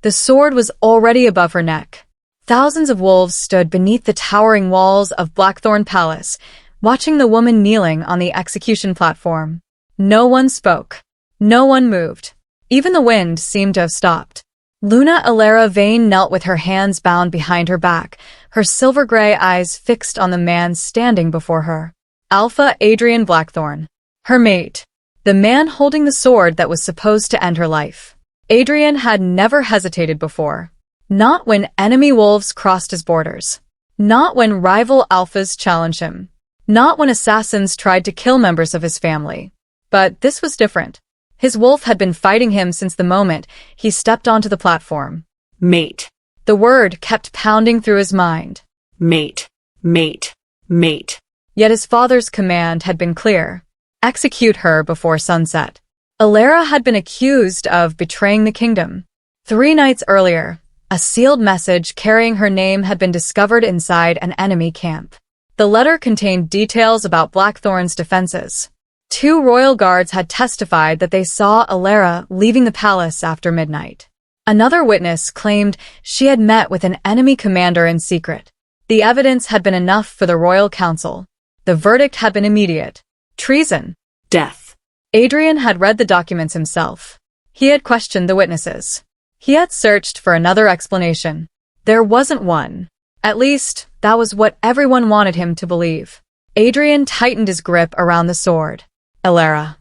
The sword was already above her neck. Thousands of wolves stood beneath the towering walls of Blackthorn Palace, watching the woman kneeling on the execution platform. No one spoke. No one moved. Even the wind seemed to have stopped. Luna Elara Vane knelt with her hands bound behind her back, her silver-gray eyes fixed on the man standing before her. Alpha Adrian Blackthorn. Her mate. The man holding the sword that was supposed to end her life. Adrian had never hesitated before. Not when enemy wolves crossed his borders. Not when rival alphas challenged him. Not when assassins tried to kill members of his family. But this was different. His wolf had been fighting him since the moment he stepped onto the platform. Mate. The word kept pounding through his mind. Mate. Mate. Mate. Yet his father's command had been clear. Execute her before sunset. Elara had been accused of betraying the kingdom. 3 nights earlier, a sealed message carrying her name had been discovered inside an enemy camp. The letter contained details about Blackthorn's defenses. 2 royal guards had testified that they saw Elara leaving the palace after midnight. Another witness claimed she had met with an enemy commander in secret. The evidence had been enough for the royal council. The verdict had been immediate. Treason. Death. Adrian had read the documents himself. He had questioned the witnesses. He had searched for another explanation. There wasn't one. At least, that was what everyone wanted him to believe. Adrian tightened his grip around the sword. Elara.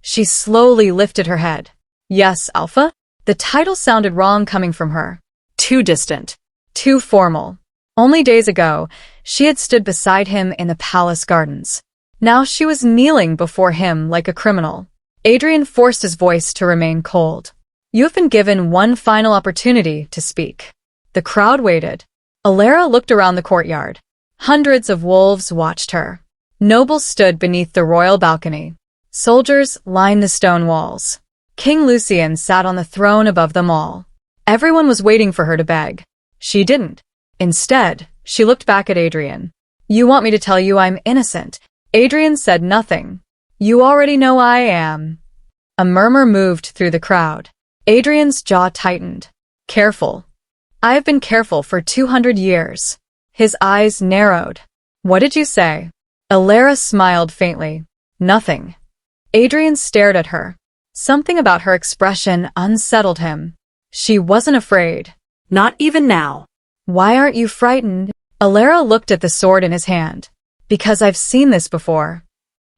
She slowly lifted her head. Yes, Alpha? The title sounded wrong coming from her. Too distant. Too formal. Only days ago, she had stood beside him in the palace gardens. Now she was kneeling before him like a criminal. Adrian forced his voice to remain cold. You have been given one final opportunity to speak. The crowd waited. Elara looked around the courtyard. Hundreds of wolves watched her. Nobles stood beneath the royal balcony. Soldiers lined the stone walls. King Lucian sat on the throne above them all. Everyone was waiting for her to beg. She didn't. Instead, she looked back at Adrian. You want me to tell you I'm innocent? Adrian said nothing. You already know I am. A murmur moved through the crowd. Adrian's jaw tightened. Careful. I have been careful for 200 years. His eyes narrowed. What did you say? Elara smiled faintly. Nothing. Adrian stared at her. Something about her expression unsettled him. She wasn't afraid. Not even now. Why aren't you frightened? Elara looked at the sword in his hand. Because I've seen this before.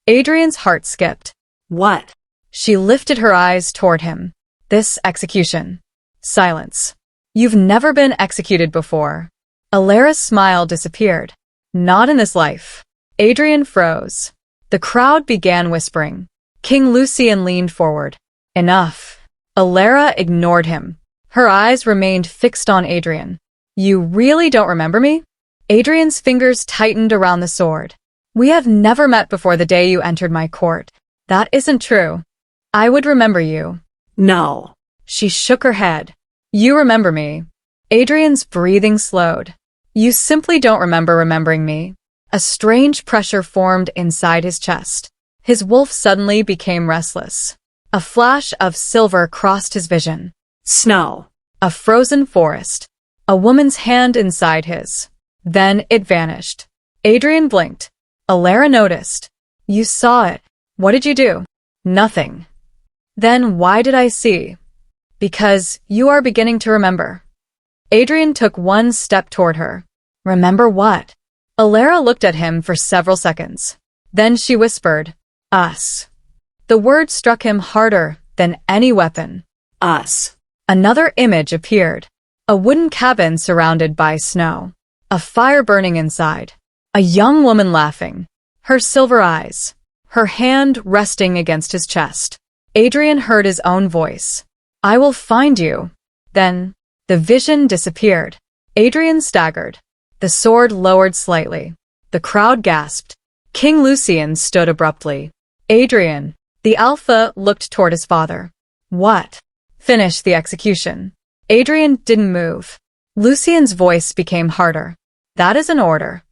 Adrian's heart skipped. What? She lifted her eyes toward him. This execution. Silence. You've never been executed before. Elara's smile disappeared. Not in this life. Adrian froze. The crowd began whispering. King Lucian leaned forward. Enough. Elara ignored him. Her eyes remained fixed on Adrian. You really don't remember me? Adrian's fingers tightened around the sword. We have never met before the day you entered my court. That isn't true. I would remember you. No. She shook her head. You remember me. Adrian's breathing slowed. You simply don't remember remembering me. A strange pressure formed inside his chest. His wolf suddenly became restless. A flash of silver crossed his vision. Snow. A frozen forest. A woman's hand inside his. Then it vanished. Adrian blinked. Elara noticed. You saw it. What did you do? Nothing. Then why did I see? Because you are beginning to remember. Adrian took one step toward her. Remember what? Elara looked at him for several seconds. Then she whispered, Us. The word struck him harder than any weapon. Us. Another image appeared. A wooden cabin surrounded by snow. A fire burning inside. A young woman laughing. Her silver eyes. Her hand resting against his chest. Adrian heard his own voice. I will find you. Then, the vision disappeared. Adrian staggered. The sword lowered slightly. The crowd gasped. King Lucian stood abruptly. Adrian. The Alpha looked toward his father. What? Finish the execution. Adrian didn't move. Lucian's voice became harder. That is an order.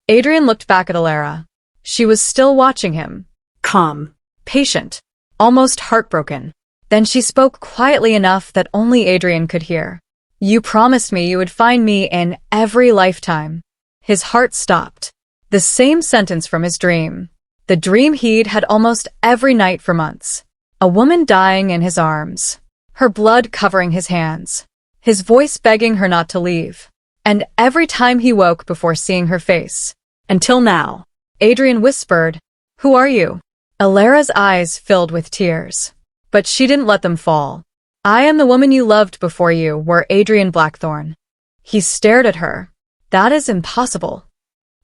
Adrian looked back at Elara. She was still watching him. Calm. Patient. Almost heartbroken. Then she spoke quietly enough that only Adrian could hear. You promised me you would find me in every lifetime. His heart stopped. The same sentence from his dream. The dream he'd had almost every night for months. A woman dying in his arms. Her blood covering his hands. His voice begging her not to leave. And every time he woke before seeing her face. Until now. Adrian whispered, "Who are you?" Elara's eyes filled with tears. But she didn't let them fall. "I am the woman you loved before you were Adrian Blackthorn." He stared at her. "That is impossible."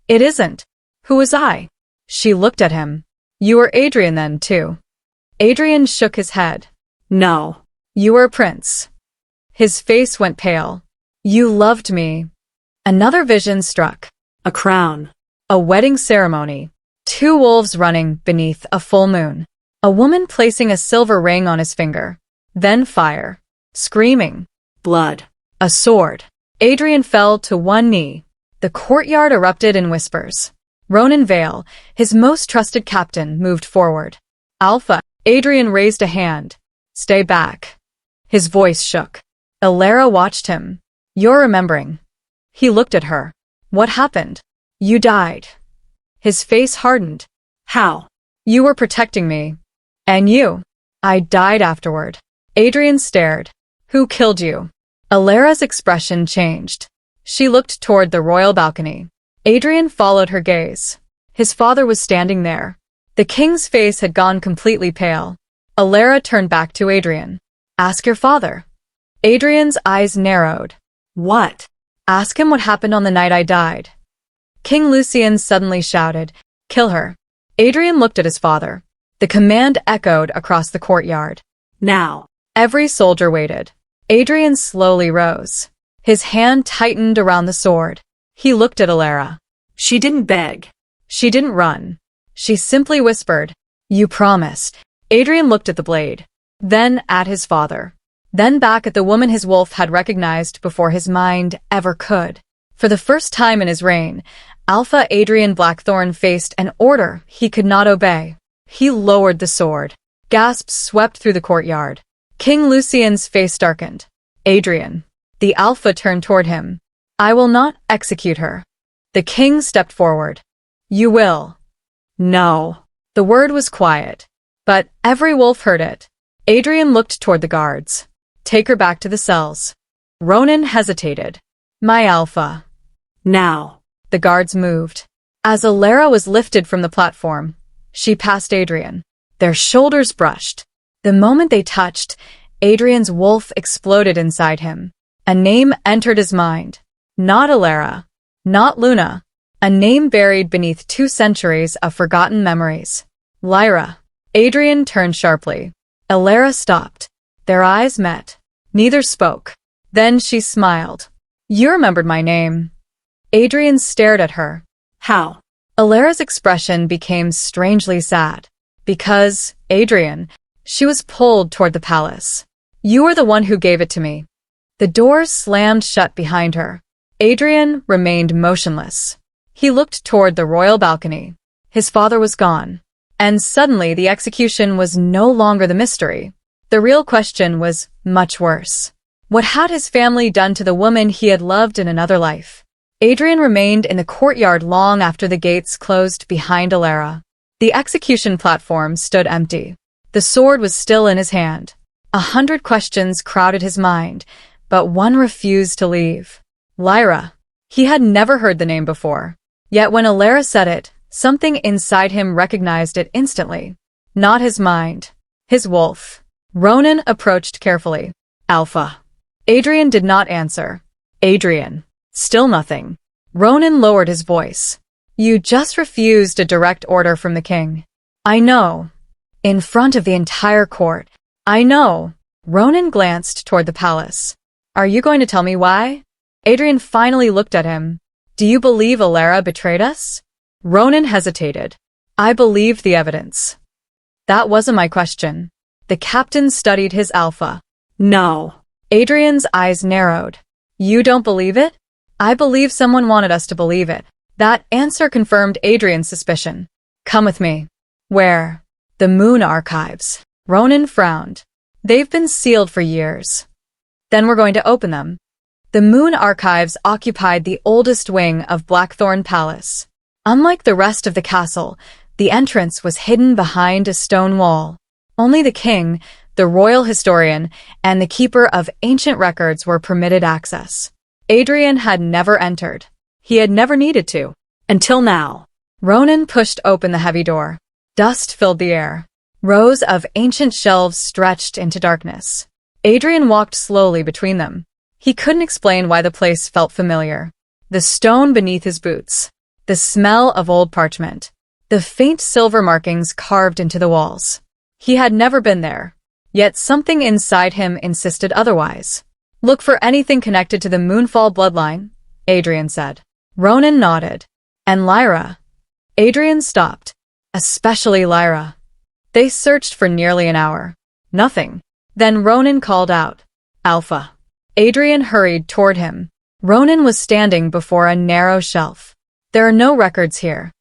"It isn't. Who was I?" She looked at him. "You were Adrian then, too." Adrian shook his head. No. "You were a prince." His face went pale. "You loved me." Another vision struck. A crown. A wedding ceremony. 2 wolves running beneath a full moon. A woman placing a silver ring on his finger. Then fire. Screaming. Blood. A sword. Adrian fell to one knee. The courtyard erupted in whispers. Ronan Vale, his most trusted captain, moved forward. "Alpha." Adrian raised a hand. "Stay back." His voice shook. Elara watched him. "You're remembering." He looked at her. "What happened?" "You died." His face hardened. How? "You were protecting me." "And you?" "I died afterward." Adrian stared. "Who killed you?" Elara's expression changed. She looked toward the royal balcony. Adrian followed her gaze. His father was standing there. The king's face had gone completely pale. Elara turned back to Adrian. "Ask your father." Adrian's eyes narrowed. What? "Ask him what happened on the night I died." King Lucian suddenly shouted, "Kill her." Adrian looked at his father. The command echoed across the courtyard. Now. Every soldier waited. Adrian slowly rose. His hand tightened around the sword. He looked at Elara. She didn't beg. She didn't run. She simply whispered, "You promised." Adrian looked at the blade, then at his father, then back at the woman his wolf had recognized before his mind ever could. For the first time in his reign, Alpha Adrian Blackthorn faced an order he could not obey. He lowered the sword. Gasps swept through the courtyard. King Lucian's face darkened. "Adrian." The Alpha turned toward him. "I will not execute her." The king stepped forward. "You will." "No." The word was quiet, but every wolf heard it. Adrian looked toward the guards. "Take her back to the cells." Ronan hesitated. "My Alpha." Now. The guards moved. As Elara was lifted from the platform, she passed Adrian. Their shoulders brushed. The moment they touched, Adrian's wolf exploded inside him. A name entered his mind. Not Elara. Not Luna. A name buried beneath 2 centuries of forgotten memories. Lyra. Adrian turned sharply. Elara stopped. Their eyes met. Neither spoke. Then she smiled. "You remembered my name." Adrian stared at her. How? Elara's expression became strangely sad. "Because, Adrian," she was pulled toward the palace. "You were the one who gave it to me." The doors slammed shut behind her. Adrian remained motionless. He looked toward the royal balcony. His father was gone. And suddenly the execution was no longer the mystery. The real question was much worse. What had his family done to the woman he had loved in another life? Adrian remained in the courtyard long after the gates closed behind Elara. The execution platform stood empty. The sword was still in his hand. 100 questions crowded his mind, but one refused to leave. Lyra. He had never heard the name before. Yet when Elara said it, something inside him recognized it instantly. Not his mind. His wolf. Ronan approached carefully. "Alpha." Adrian did not answer. "Adrian." Still nothing. Ronan lowered his voice. "You just refused a direct order from the king." "I know." In front of the entire court. "I know." Ronan glanced toward the palace. "Are you going to tell me why?" Adrian finally looked at him. "Do you believe Elara betrayed us?" Ronan hesitated. "I believed the evidence." "That wasn't my question." The captain studied his Alpha. No. Adrian's eyes narrowed. "You don't believe it?" "I believe someone wanted us to believe it." That answer confirmed Adrian's suspicion. "Come with me." "Where?" "The Moon Archives." Ronan frowned. "They've been sealed for years." "Then we're going to open them." The Moon Archives occupied the oldest wing of Blackthorn Palace. Unlike the rest of the castle, the entrance was hidden behind a stone wall. Only the king, the royal historian, and the keeper of ancient records were permitted access. Adrian had never entered. He had never needed to. Until now. Ronan pushed open the heavy door. Dust filled the air. Rows of ancient shelves stretched into darkness. Adrian walked slowly between them. He couldn't explain why the place felt familiar. The stone beneath his boots. The smell of old parchment. The faint silver markings carved into the walls. He had never been there. Yet something inside him insisted otherwise. Look for anything connected to the Moonfall bloodline, Adrian said. Ronan nodded. And Lyra. Adrian stopped. Especially Lyra. They searched for nearly an hour. Nothing. Then Ronan called out, Alpha. Adrian hurried toward him. Ronan was standing before a narrow shelf. There are no records here.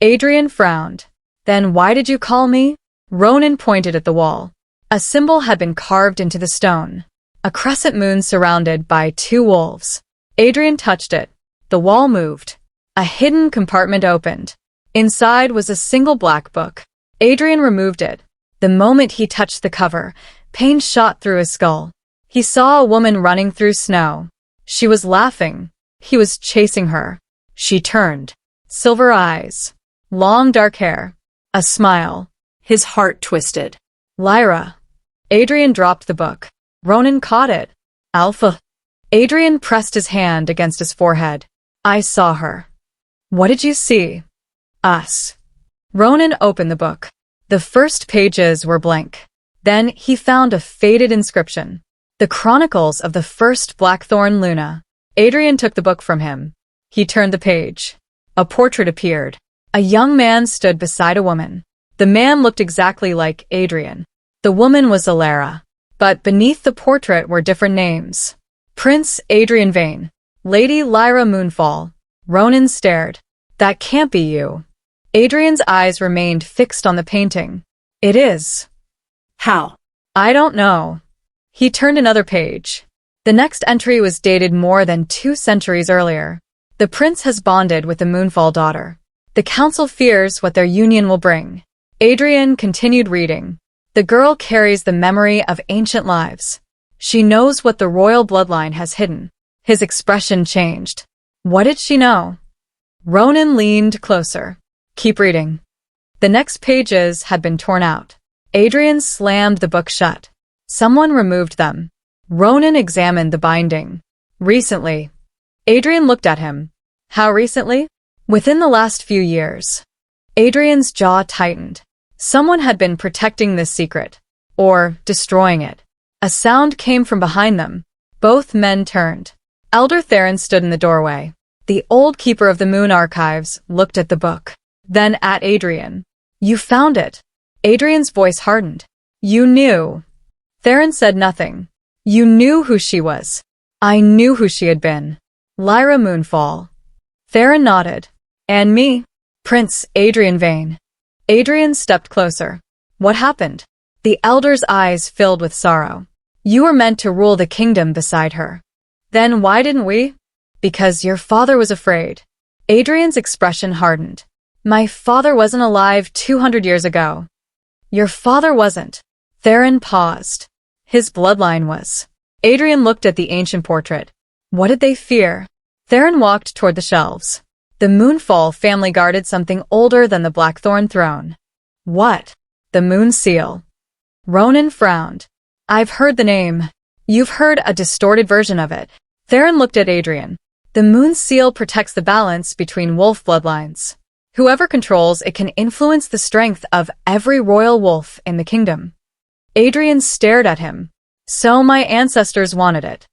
Adrian frowned. Then why did you call me? Ronan pointed at the wall. A symbol had been carved into the stone. A crescent moon surrounded by two wolves. Adrian touched it. The wall moved. A hidden compartment opened. Inside was a single black book. Adrian removed it. The moment he touched the cover, pain shot through his skull. He saw a woman running through snow. She was laughing. He was chasing her. She turned. Silver eyes. Long dark hair. A smile. His heart twisted. Lyra. Adrian dropped the book. Ronan caught it. Alpha. Adrian pressed his hand against his forehead. I saw her. What did you see? Us. Ronan opened the book. The first pages were blank. Then he found a faded inscription. The Chronicles of the First Blackthorn Luna. Adrian took the book from him. He turned the page. A portrait appeared. A young man stood beside a woman. The man looked exactly like Adrian. The woman was Elara. But beneath the portrait were different names. Prince Adrian Vane. Lady Elara Moonfall. Ronan stared. That can't be you. Adrian's eyes remained fixed on the painting. It is. How? I don't know. He turned another page. The next entry was dated more than 2 centuries earlier. The prince has bonded with the Moonfall daughter. The council fears what their union will bring. Adrian continued reading. The girl carries the memory of ancient lives. She knows what the royal bloodline has hidden. His expression changed. What did she know? Ronan leaned closer. Keep reading. The next pages had been torn out. Adrian slammed the book shut. Someone removed them. Ronan examined the binding. Recently. Adrian looked at him. How recently? Within the last few years. Adrian's jaw tightened. Someone had been protecting this secret. Or destroying it. A sound came from behind them. Both men turned. Elder Theron stood in the doorway. The old keeper of the Moon Archives looked at the book. Then at Adrian. You found it. Adrian's voice hardened. You knew. Theron said nothing. You knew who she was. I knew who she had been. Elara Moonfall. Theron nodded. And me. Prince Adrian Vane. Adrian stepped closer. What happened? The elder's eyes filled with sorrow. You were meant to rule the kingdom beside her. Then why didn't we? Because your father was afraid. Adrian's expression hardened. My father wasn't alive 200 years ago. Your father wasn't. Theron paused. His bloodline was. Adrian looked at the ancient portrait. What did they fear? Theron walked toward the shelves. The Moonfall family guarded something older than the Blackthorn throne. What? The Moon Seal. Ronan frowned. I've heard the name. You've heard a distorted version of it. Theron looked at Adrian. The Moon Seal protects the balance between wolf bloodlines. Whoever controls it can influence the strength of every royal wolf in the kingdom. Adrian stared at him. So my ancestors wanted it.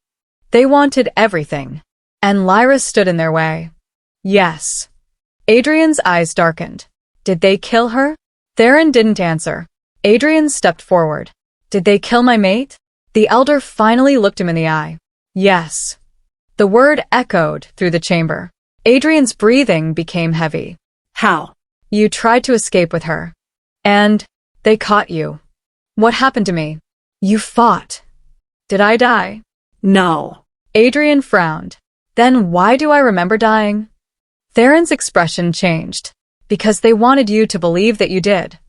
They wanted everything. And Lyra stood in their way. Yes. Adrian's eyes darkened. Did they kill her? Theron didn't answer. Adrian stepped forward. Did they kill my mate? The elder finally looked him in the eye. Yes. The word echoed through the chamber. Adrian's breathing became heavy. How? You tried to escape with her. And they caught you. What happened to me? You fought. Did I die? No. Adrian frowned. Then why do I remember dying? Theron's expression changed. Because they wanted you to believe that you did.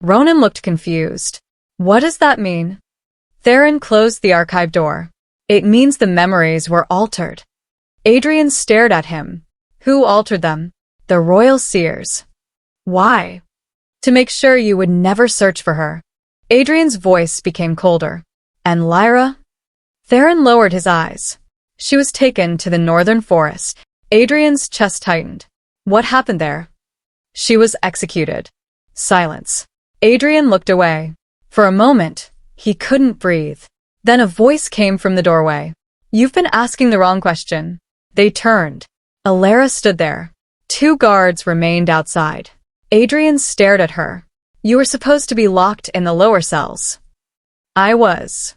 Ronan looked confused. What does that mean? Theron closed the archive door. It means the memories were altered. Adrian stared at him. Who altered them? The royal seers. Why? To make sure you would never search for her. Adrian's voice became colder. And Lyra? Theron lowered his eyes. She was taken to the northern forest. Adrian's chest tightened. What happened there? She was executed. Silence. Adrian looked away. For a moment, he couldn't breathe. Then a voice came from the doorway. You've been asking the wrong question. They turned. Elara stood there. 2 guards remained outside. Adrian stared at her. You were supposed to be locked in the lower cells. I was.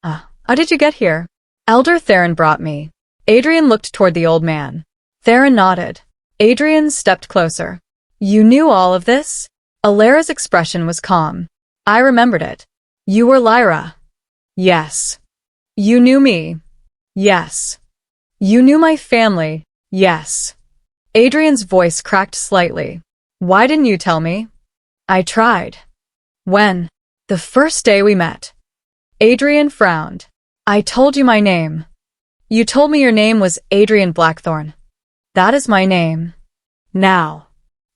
How did you get here? Elder Theron brought me. Adrian looked toward the old man. Theron nodded. Adrian stepped closer. You knew all of this? Elara's expression was calm. I remembered it. You were Lyra. Yes. You knew me. Yes. You knew my family. Yes. Adrian's voice cracked slightly. Why didn't you tell me? I tried. When? The first day we met. Adrian frowned. I told you my name. You told me your name was Adrian Blackthorn. That is my name. Now.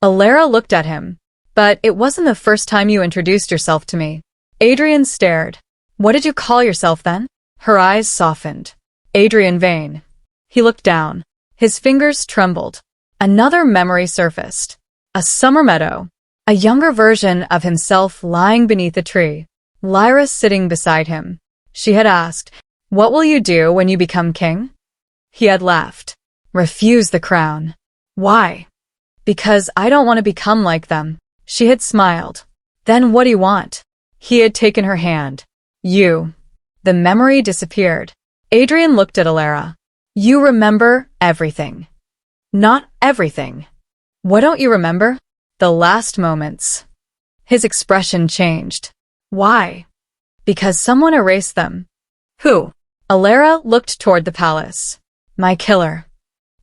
Elara looked at him. But it wasn't the first time you introduced yourself to me. Adrian stared. What did you call yourself then? Her eyes softened. Adrian Vane. He looked down. His fingers trembled. Another memory surfaced. A summer meadow. A younger version of himself lying beneath a tree. Lyra sitting beside him. She had asked, what will you do when you become king? He had laughed. Refuse the crown. Why? Because I don't want to become like them. She had smiled. Then what do you want? He had taken her hand. You. The memory disappeared. Adrian looked at Elara. You remember everything. Not everything. What don't you remember? The last moments. His expression changed. Why? Because someone erased them. Who? Elara looked toward the palace. My killer.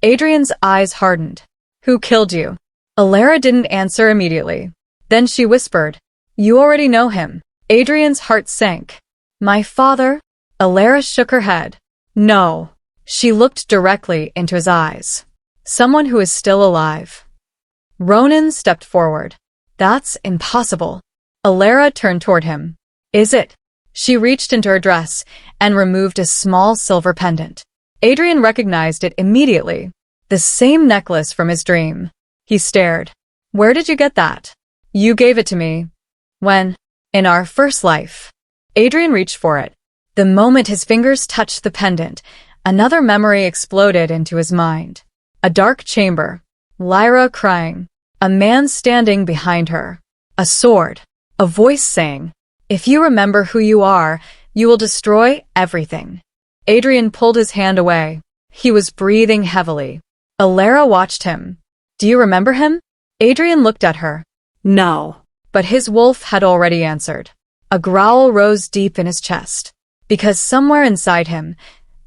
Adrian's eyes hardened. Who killed you? Elara didn't answer immediately. Then she whispered, you already know him. Adrian's heart sank. My father? Elara shook her head. No. She looked directly into his eyes. Someone who is still alive. Ronan stepped forward. That's impossible. Elara turned toward him. Is it? She reached into her dress and removed a small silver pendant. Adrian recognized it immediately. The same necklace from his dream. He stared. Where did you get that? You gave it to me. When? In our first life. Adrian reached for it. The moment his fingers touched the pendant, another memory exploded into his mind. A dark chamber. Lyra crying. A man standing behind her. A sword. A voice saying, if you remember who you are, you will destroy everything. Adrian pulled his hand away. He was breathing heavily. Elara watched him. Do you remember him? Adrian looked at her. No. But his wolf had already answered. A growl rose deep in his chest. Because somewhere inside him,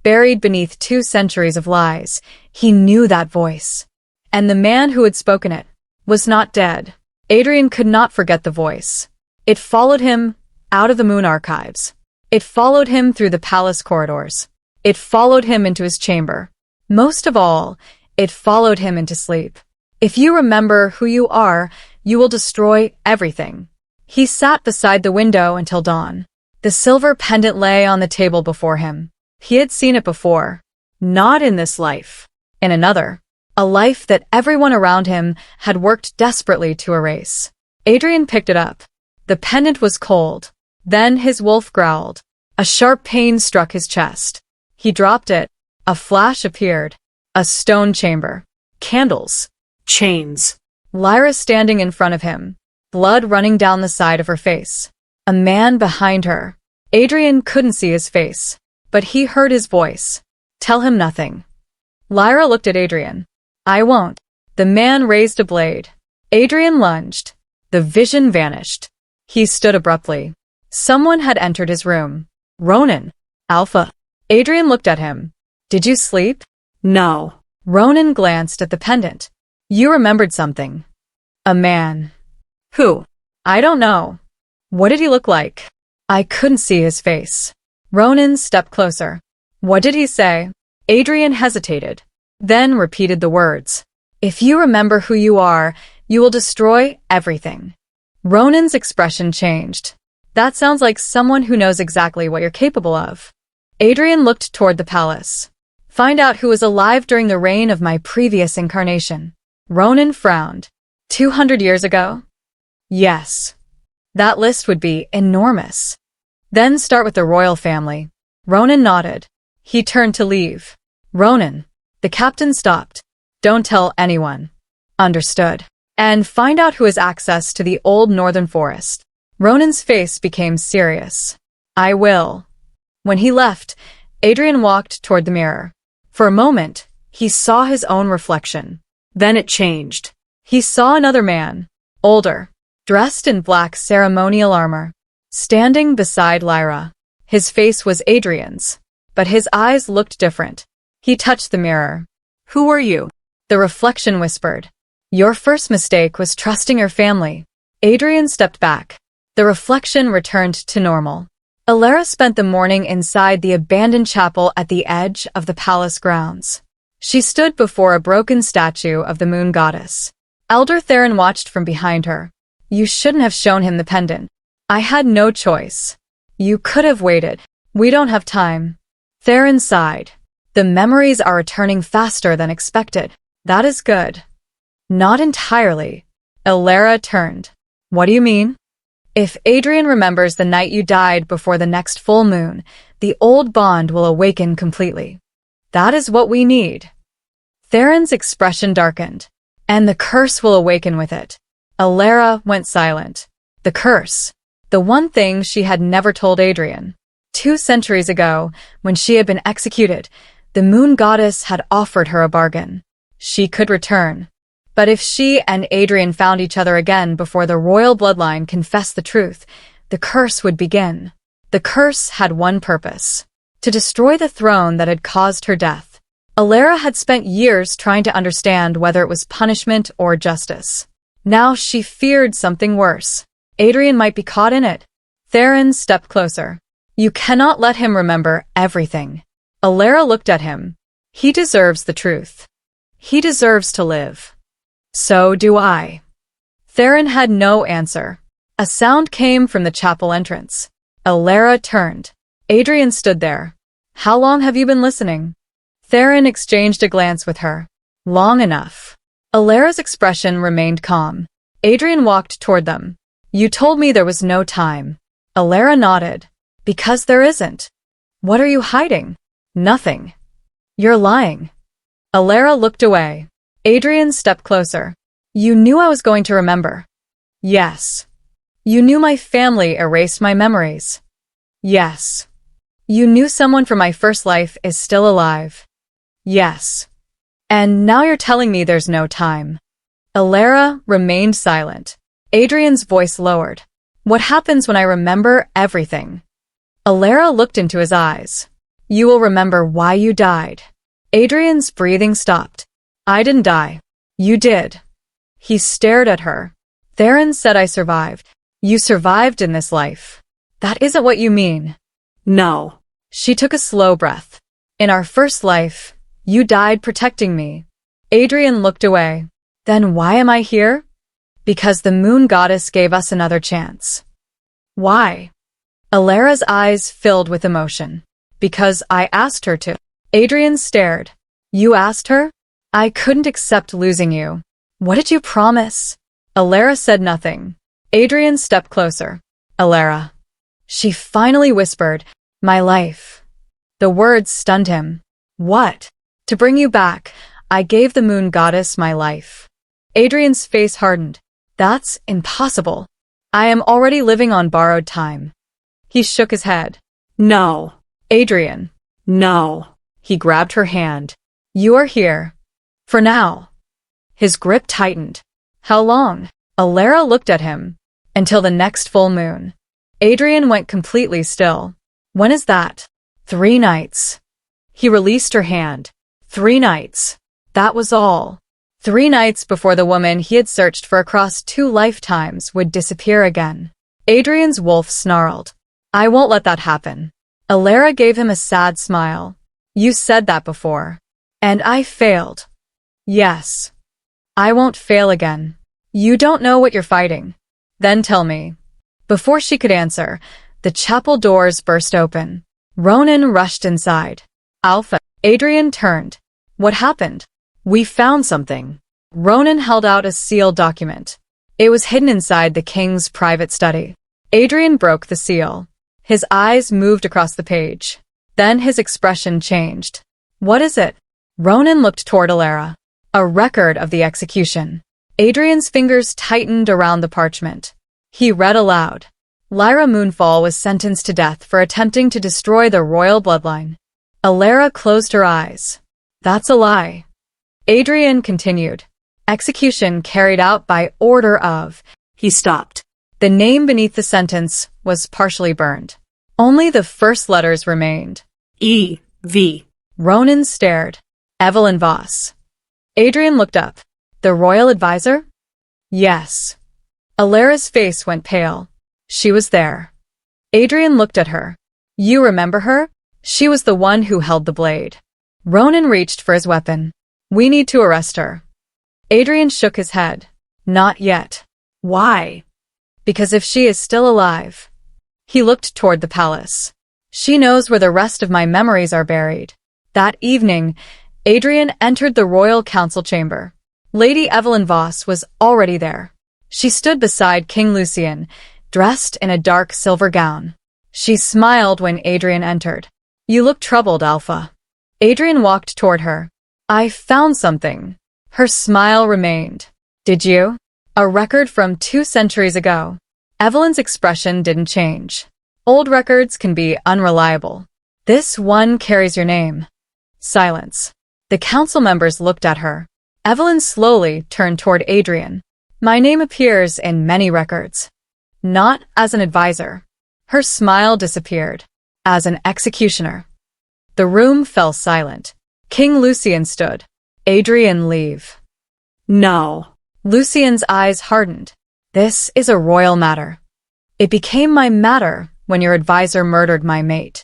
buried beneath 2 centuries of lies, he knew that voice. And the man who had spoken it was not dead. Adrian could not forget the voice. It followed him out of the moon archives. It followed him through the palace corridors. It followed him into his chamber. Most of all, it followed him into sleep. If you remember who you are, you will destroy everything. He sat beside the window until dawn. The silver pendant lay on the table before him. He had seen it before. Not in this life. In another. A life that everyone around him had worked desperately to erase. Adrian picked it up. The pendant was cold. Then his wolf growled. A sharp pain struck his chest. He dropped it. A flash appeared. A stone chamber. Candles. Chains. Lyra standing in front of him. Blood running down the side of her face. A man behind her. Adrian couldn't see his face, but he heard his voice. Tell him nothing. Lyra looked at Adrian. I won't. The man raised a blade. Adrian lunged. The vision vanished. He stood abruptly. Someone had entered his room. Ronan. Alpha. Adrian looked at him. Did you sleep? No. Ronan glanced at the pendant. You remembered something. A man. Who? I don't know. What did he look like? I couldn't see his face. Ronan stepped closer. What did he say? Adrian hesitated, then repeated the words. If you remember who you are, you will destroy everything. Ronan's expression changed. That sounds like someone who knows exactly what you're capable of. Adrian looked toward the palace. Find out who was alive during the reign of my previous incarnation. Ronan frowned. 200 years ago? Yes. That list would be enormous. Then start with the royal family. Ronan nodded. He turned to leave. Ronan. The captain stopped. Don't tell anyone. Understood. And find out who has access to the old northern forest. Ronan's face became serious. I will. When he left, Adrian walked toward the mirror. For a moment, he saw his own reflection. Then it changed. He saw another man, older, dressed in black ceremonial armor, standing beside Lyra. His face was Adrian's, but his eyes looked different. He touched the mirror. Who are you? The reflection whispered. Your first mistake was trusting your family. Adrian stepped back. The reflection returned to normal. Elara spent the morning inside the abandoned chapel at the edge of the palace grounds. She stood before a broken statue of the moon goddess. Elder Theron watched from behind her. You shouldn't have shown him the pendant. I had no choice. You could have waited. We don't have time. Theron sighed. The memories are returning faster than expected. That is good. Not entirely. Elara turned. What do you mean? If Adrian remembers the night you died before the next full moon, the old bond will awaken completely. That is what we need. Theron's expression darkened. And the curse will awaken with it. Elara went silent. The curse. The one thing she had never told Adrian. 2 centuries ago, when she had been executed, the moon goddess had offered her a bargain. She could return. But if she and Adrian found each other again before the royal bloodline confessed the truth, the curse would begin. The curse had one purpose: to destroy the throne that had caused her death. Elara had spent years trying to understand whether it was punishment or justice. Now she feared something worse. Adrian might be caught in it. Theron stepped closer. You cannot let him remember everything. Elara looked at him. He deserves the truth. He deserves to live. So do I. Theron had no answer. A sound came from the chapel entrance. Elara turned. Adrian stood there. How long have you been listening? Theron exchanged a glance with her. Long enough. Elara's expression remained calm. Adrian walked toward them. You told me there was no time. Elara nodded. Because there isn't. What are you hiding? Nothing. You're lying. Elara looked away. Adrian stepped closer. You knew I was going to remember. Yes. You knew my family erased my memories. Yes. You knew someone from my first life is still alive. Yes. And now you're telling me there's no time. Elara remained silent. Adrian's voice lowered. What happens when I remember everything? Elara looked into his eyes. You will remember why you died. Adrian's breathing stopped. I didn't die. You did. He stared at her. Theron said I survived. You survived in this life. That isn't what you mean. No. She took a slow breath. In our first life, you died protecting me. Adrian looked away. Then why am I here? Because the moon goddess gave us another chance. Why? Elara's eyes filled with emotion. Because I asked her to. Adrian stared. You asked her? I couldn't accept losing you. What did you promise? Elara said nothing. Adrian stepped closer. Elara. She finally whispered, my life. The words stunned him. What? To bring you back, I gave the moon goddess my life. Adrian's face hardened. That's impossible. I am already living on borrowed time. He shook his head. No. Adrian. No. He grabbed her hand. You are here. For now. His grip tightened. How long? Elara looked at him. Until the next full moon. Adrian went completely still. When is that? 3 nights. He released her hand. 3 nights. That was all. 3 nights before the woman he had searched for across 2 lifetimes would disappear again. Adrian's wolf snarled. I won't let that happen. Elara gave him a sad smile. You said that before. And I failed. Yes. I won't fail again. You don't know what you're fighting. Then tell me. Before she could answer, the chapel doors burst open. Ronan rushed inside. Alpha. Adrian turned. What happened? We found something. Ronan held out a sealed document. It was hidden inside the king's private study. Adrian broke the seal. His eyes moved across the page. Then his expression changed. What is it? Ronan looked toward Elara. A record of the execution. Adrian's fingers tightened around the parchment. He read aloud. Elara Moonfall was sentenced to death for attempting to destroy the royal bloodline. Elara closed her eyes. That's a lie. Adrian continued. Execution carried out by order of... He stopped. The name beneath the sentence was partially burned. Only the first letters remained. E.V. Ronan stared. Evelyn Voss. Adrian looked up. The royal advisor? Yes. Elara's face went pale. She was there. Adrian looked at her. You remember her? She was the one who held the blade. Ronan reached for his weapon. We need to arrest her. Adrian shook his head. Not yet. Why? Because if she is still alive... He looked toward the palace. She knows where the rest of my memories are buried. That evening, Adrian entered the royal council chamber. Lady Evelyn Voss was already there. She stood beside King Lucian, dressed in a dark silver gown. She smiled when Adrian entered. You look troubled, Alpha. Adrian walked toward her. I found something. Her smile remained. Did you? A record from 2 centuries ago. Evelyn's expression didn't change. Old records can be unreliable. This one carries your name. Silence. The council members looked at her. Evelyn slowly turned toward Adrian. My name appears in many records. Not as an advisor. Her smile disappeared. As an executioner. The room fell silent. King Lucian stood. Adrian, leave. No. Lucian's eyes hardened. This is a royal matter. It became my matter when your advisor murdered my mate.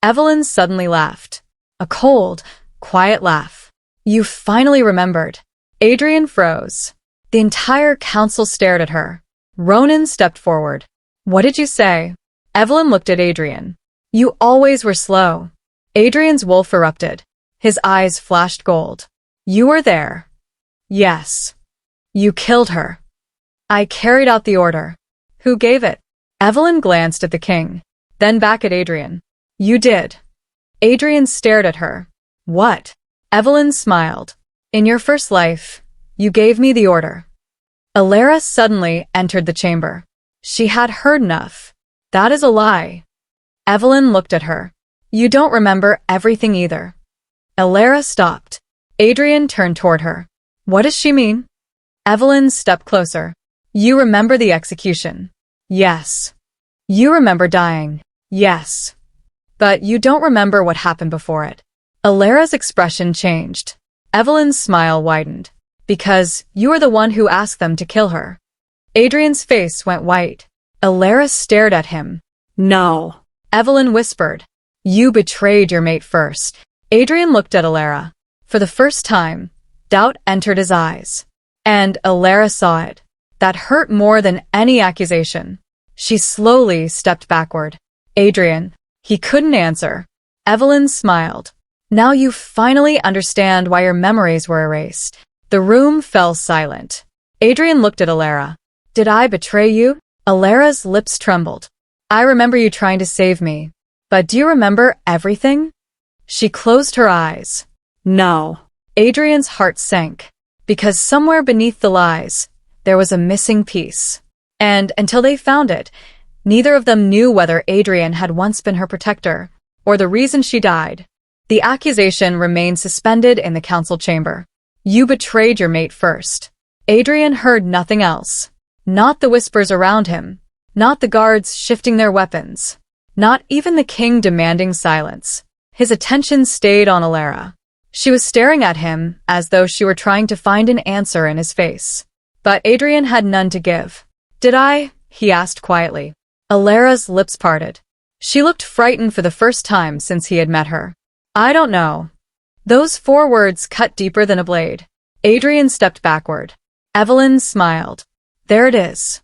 Evelyn suddenly laughed. A cold, quiet laugh. You finally remembered. Adrian froze. The entire council stared at her. Ronan stepped forward. What did you say? Evelyn looked at Adrian. You always were slow. Adrian's wolf erupted. His eyes flashed gold. You were there. Yes. You killed her. I carried out the order. Who gave it? Evelyn glanced at the king, then back at Adrian. You did. Adrian stared at her. What? Evelyn smiled. In your first life, you gave me the order. Elara suddenly entered the chamber. She had heard enough. That is a lie. Evelyn looked at her. You don't remember everything either. Elara stopped. Adrian turned toward her. What does she mean? Evelyn stepped closer. You remember the execution. Yes. You remember dying. Yes. But you don't remember what happened before it. Elara's expression changed. Evelyn's smile widened. Because you are the one who asked them to kill her. Adrian's face went white. Elara stared at him. No. Evelyn whispered. You betrayed your mate first. Adrian looked at Elara. For the first time, doubt entered his eyes. And Elara saw it. That hurt more than any accusation. She slowly stepped backward. Adrian. He couldn't answer. Evelyn smiled. Now you finally understand why your memories were erased. The room fell silent. Adrian looked at Elara. Did I betray you? Elara's lips trembled. I remember you trying to save me. But do you remember everything? She closed her eyes. No. Adrian's heart sank. Because somewhere beneath the lies, there was a missing piece. And until they found it, neither of them knew whether Adrian had once been her protector, or the reason she died. The accusation remained suspended in the council chamber. You betrayed your mate first. Adrian heard nothing else. Not the whispers around him. Not the guards shifting their weapons. Not even the king demanding silence. His attention stayed on Elara. She was staring at him as though she were trying to find an answer in his face. But Adrian had none to give. "Did I?" he asked quietly. Elara's lips parted. She looked frightened for the first time since he had met her. "I don't know." Those 4 words cut deeper than a blade. Adrian stepped backward. Evelyn smiled. "There it is."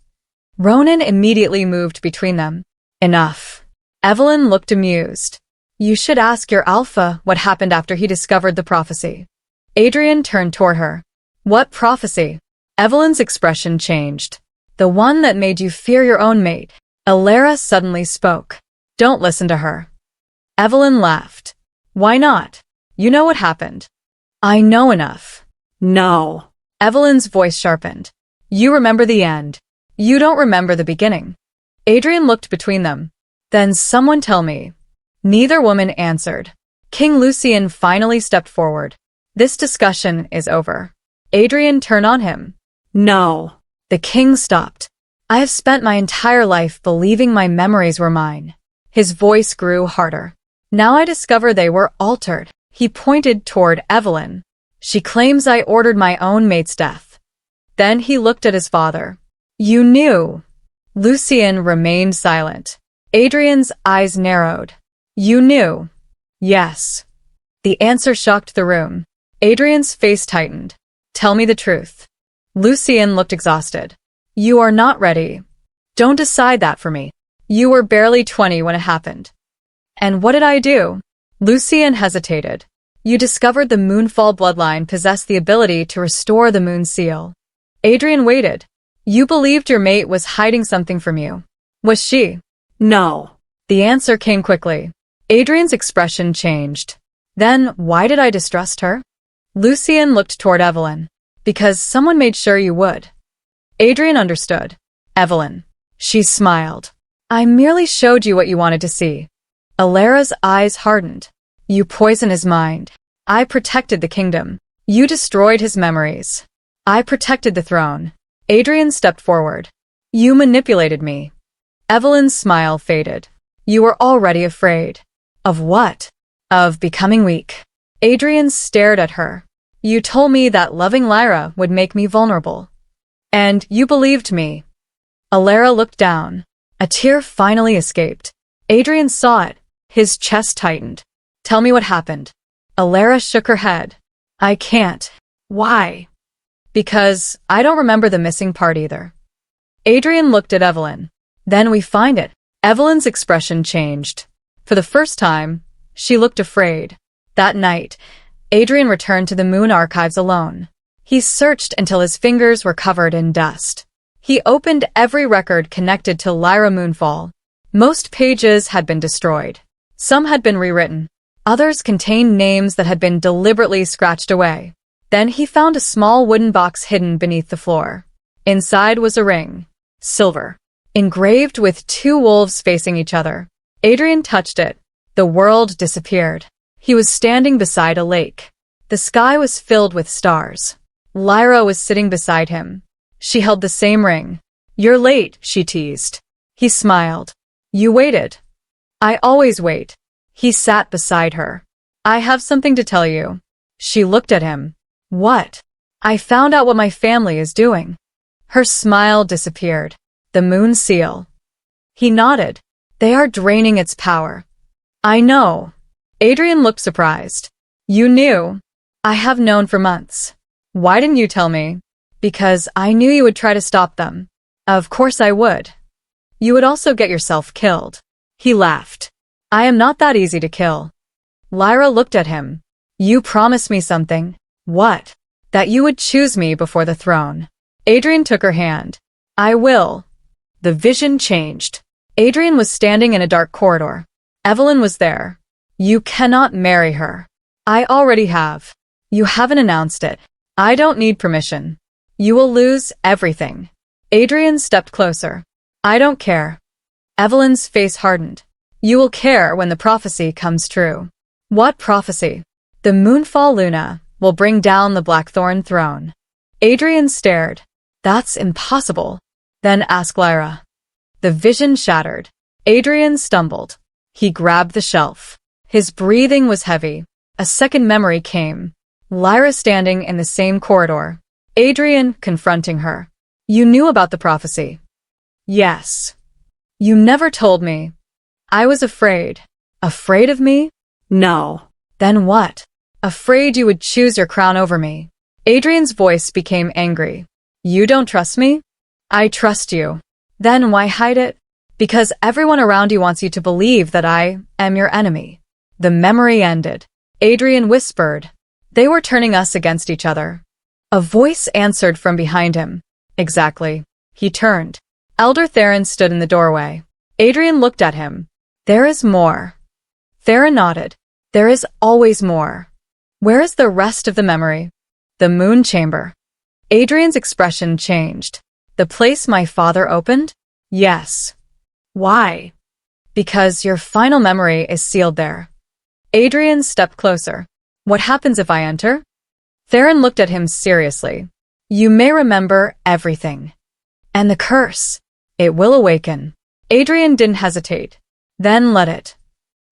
Ronan immediately moved between them. "Enough." Evelyn looked amused. "You should ask your Alpha what happened after he discovered the prophecy." Adrian turned toward her. "What prophecy?" Evelyn's expression changed. "The one that made you fear your own mate." Elara suddenly spoke. "Don't listen to her." Evelyn laughed. "Why not? You know what happened." "I know enough." No. Evelyn's voice sharpened. "You remember the end. You don't remember the beginning." Adrian looked between them. "Then someone tell me." Neither woman answered. King Lucien finally stepped forward. "This discussion is over." Adrian turned on him. No. The king stopped. "I have spent my entire life believing my memories were mine." His voice grew harder. "Now I discover they were altered." He pointed toward Evelyn. "She claims I ordered my own mate's death." Then he looked at his father. "You knew." Lucien remained silent. Adrian's eyes narrowed. "You knew." "Yes." The answer shocked the room. Adrian's face tightened. "Tell me the truth." Lucien looked exhausted. "You are not ready. Don't decide that for me. You were barely 20 when it happened." "And what did I do?" Lucien hesitated. "You discovered the Moonfall bloodline possessed the ability to restore the moon seal." Adrian waited. "You believed your mate was hiding something from you. Was she?" No. The answer came quickly. Adrian's expression changed. "Then why did I distrust her?" Lucien looked toward Evelyn. "Because someone made sure you would." Adrian understood. "Evelyn." She smiled. "I merely showed you what you wanted to see." Elara's eyes hardened. "You poisoned his mind. I protected the kingdom. You destroyed his memories. I protected the throne." Adrian stepped forward. "You manipulated me." Evelyn's smile faded. "You were already afraid." "Of what?" "Of becoming weak." Adrian stared at her. "You told me that loving Lyra would make me vulnerable. And you believed me." Elara looked down. A tear finally escaped. Adrian saw it. His chest tightened. "Tell me what happened." Elara shook her head. "I can't." Why? "Because I don't remember the missing part either." Adrian looked at Evelyn. "Then we find it." Evelyn's expression changed. For the first time, she looked afraid. That night, Adrian returned to the Moon Archives alone. He searched until his fingers were covered in dust. He opened every record connected to Elara Moonfall. Most pages had been destroyed. Some had been rewritten. Others contained names that had been deliberately scratched away. Then he found a small wooden box hidden beneath the floor. Inside was a ring. Silver. Engraved with 2 wolves facing each other. Adrian touched it. The world disappeared. He was standing beside a lake. The sky was filled with stars. Lyra was sitting beside him. She held the same ring. "You're late," she teased. He smiled. "You waited." "I always wait." He sat beside her. "I have something to tell you." She looked at him. "What?" "I found out what my family is doing." Her smile disappeared. "The moon seal." He nodded. "They are draining its power." "I know." Adrian looked surprised. "You knew?" "I have known for months." "Why didn't you tell me?" "Because I knew you would try to stop them." "Of course I would." "You would also get yourself killed." He laughed. "I am not that easy to kill." Lyra looked at him. "You promised me something." "What?" "That you would choose me before the throne." Adrian took her hand. "I will." The vision changed. Adrian was standing in a dark corridor. Evelyn was there. "You cannot marry her." "I already have." "You haven't announced it." "I don't need permission." "You will lose everything." Adrian stepped closer. "I don't care." Evelyn's face hardened. "You will care when the prophecy comes true." "What prophecy?" "The Moonfall Luna will bring down the Blackthorn throne." Adrian stared. "That's impossible." "Then ask Lyra." The vision shattered. Adrian stumbled. He grabbed the shelf. His breathing was heavy. A second memory came. Lyra standing in the same corridor. Adrian confronting her. You knew about the prophecy. Yes. You never told me. I was afraid. Afraid of me? No. Then what? Afraid you would choose your crown over me. Adrian's voice became angry. You don't trust me? I trust you. Then why hide it? Because everyone around you wants you to believe that I am your enemy. The memory ended. Adrian whispered. They were turning us against each other. A voice answered from behind him. Exactly. He turned. Elder Theron stood in the doorway. Adrian looked at him. There is more. Theron nodded. There is always more. Where is the rest of the memory? The moon chamber. Adrian's expression changed. The place my father opened? Yes. Why? Because your final memory is sealed there. Adrian stepped closer. What happens if I enter? Theron looked at him seriously. You may remember everything. And the curse. It will awaken. Adrian didn't hesitate. Then let it.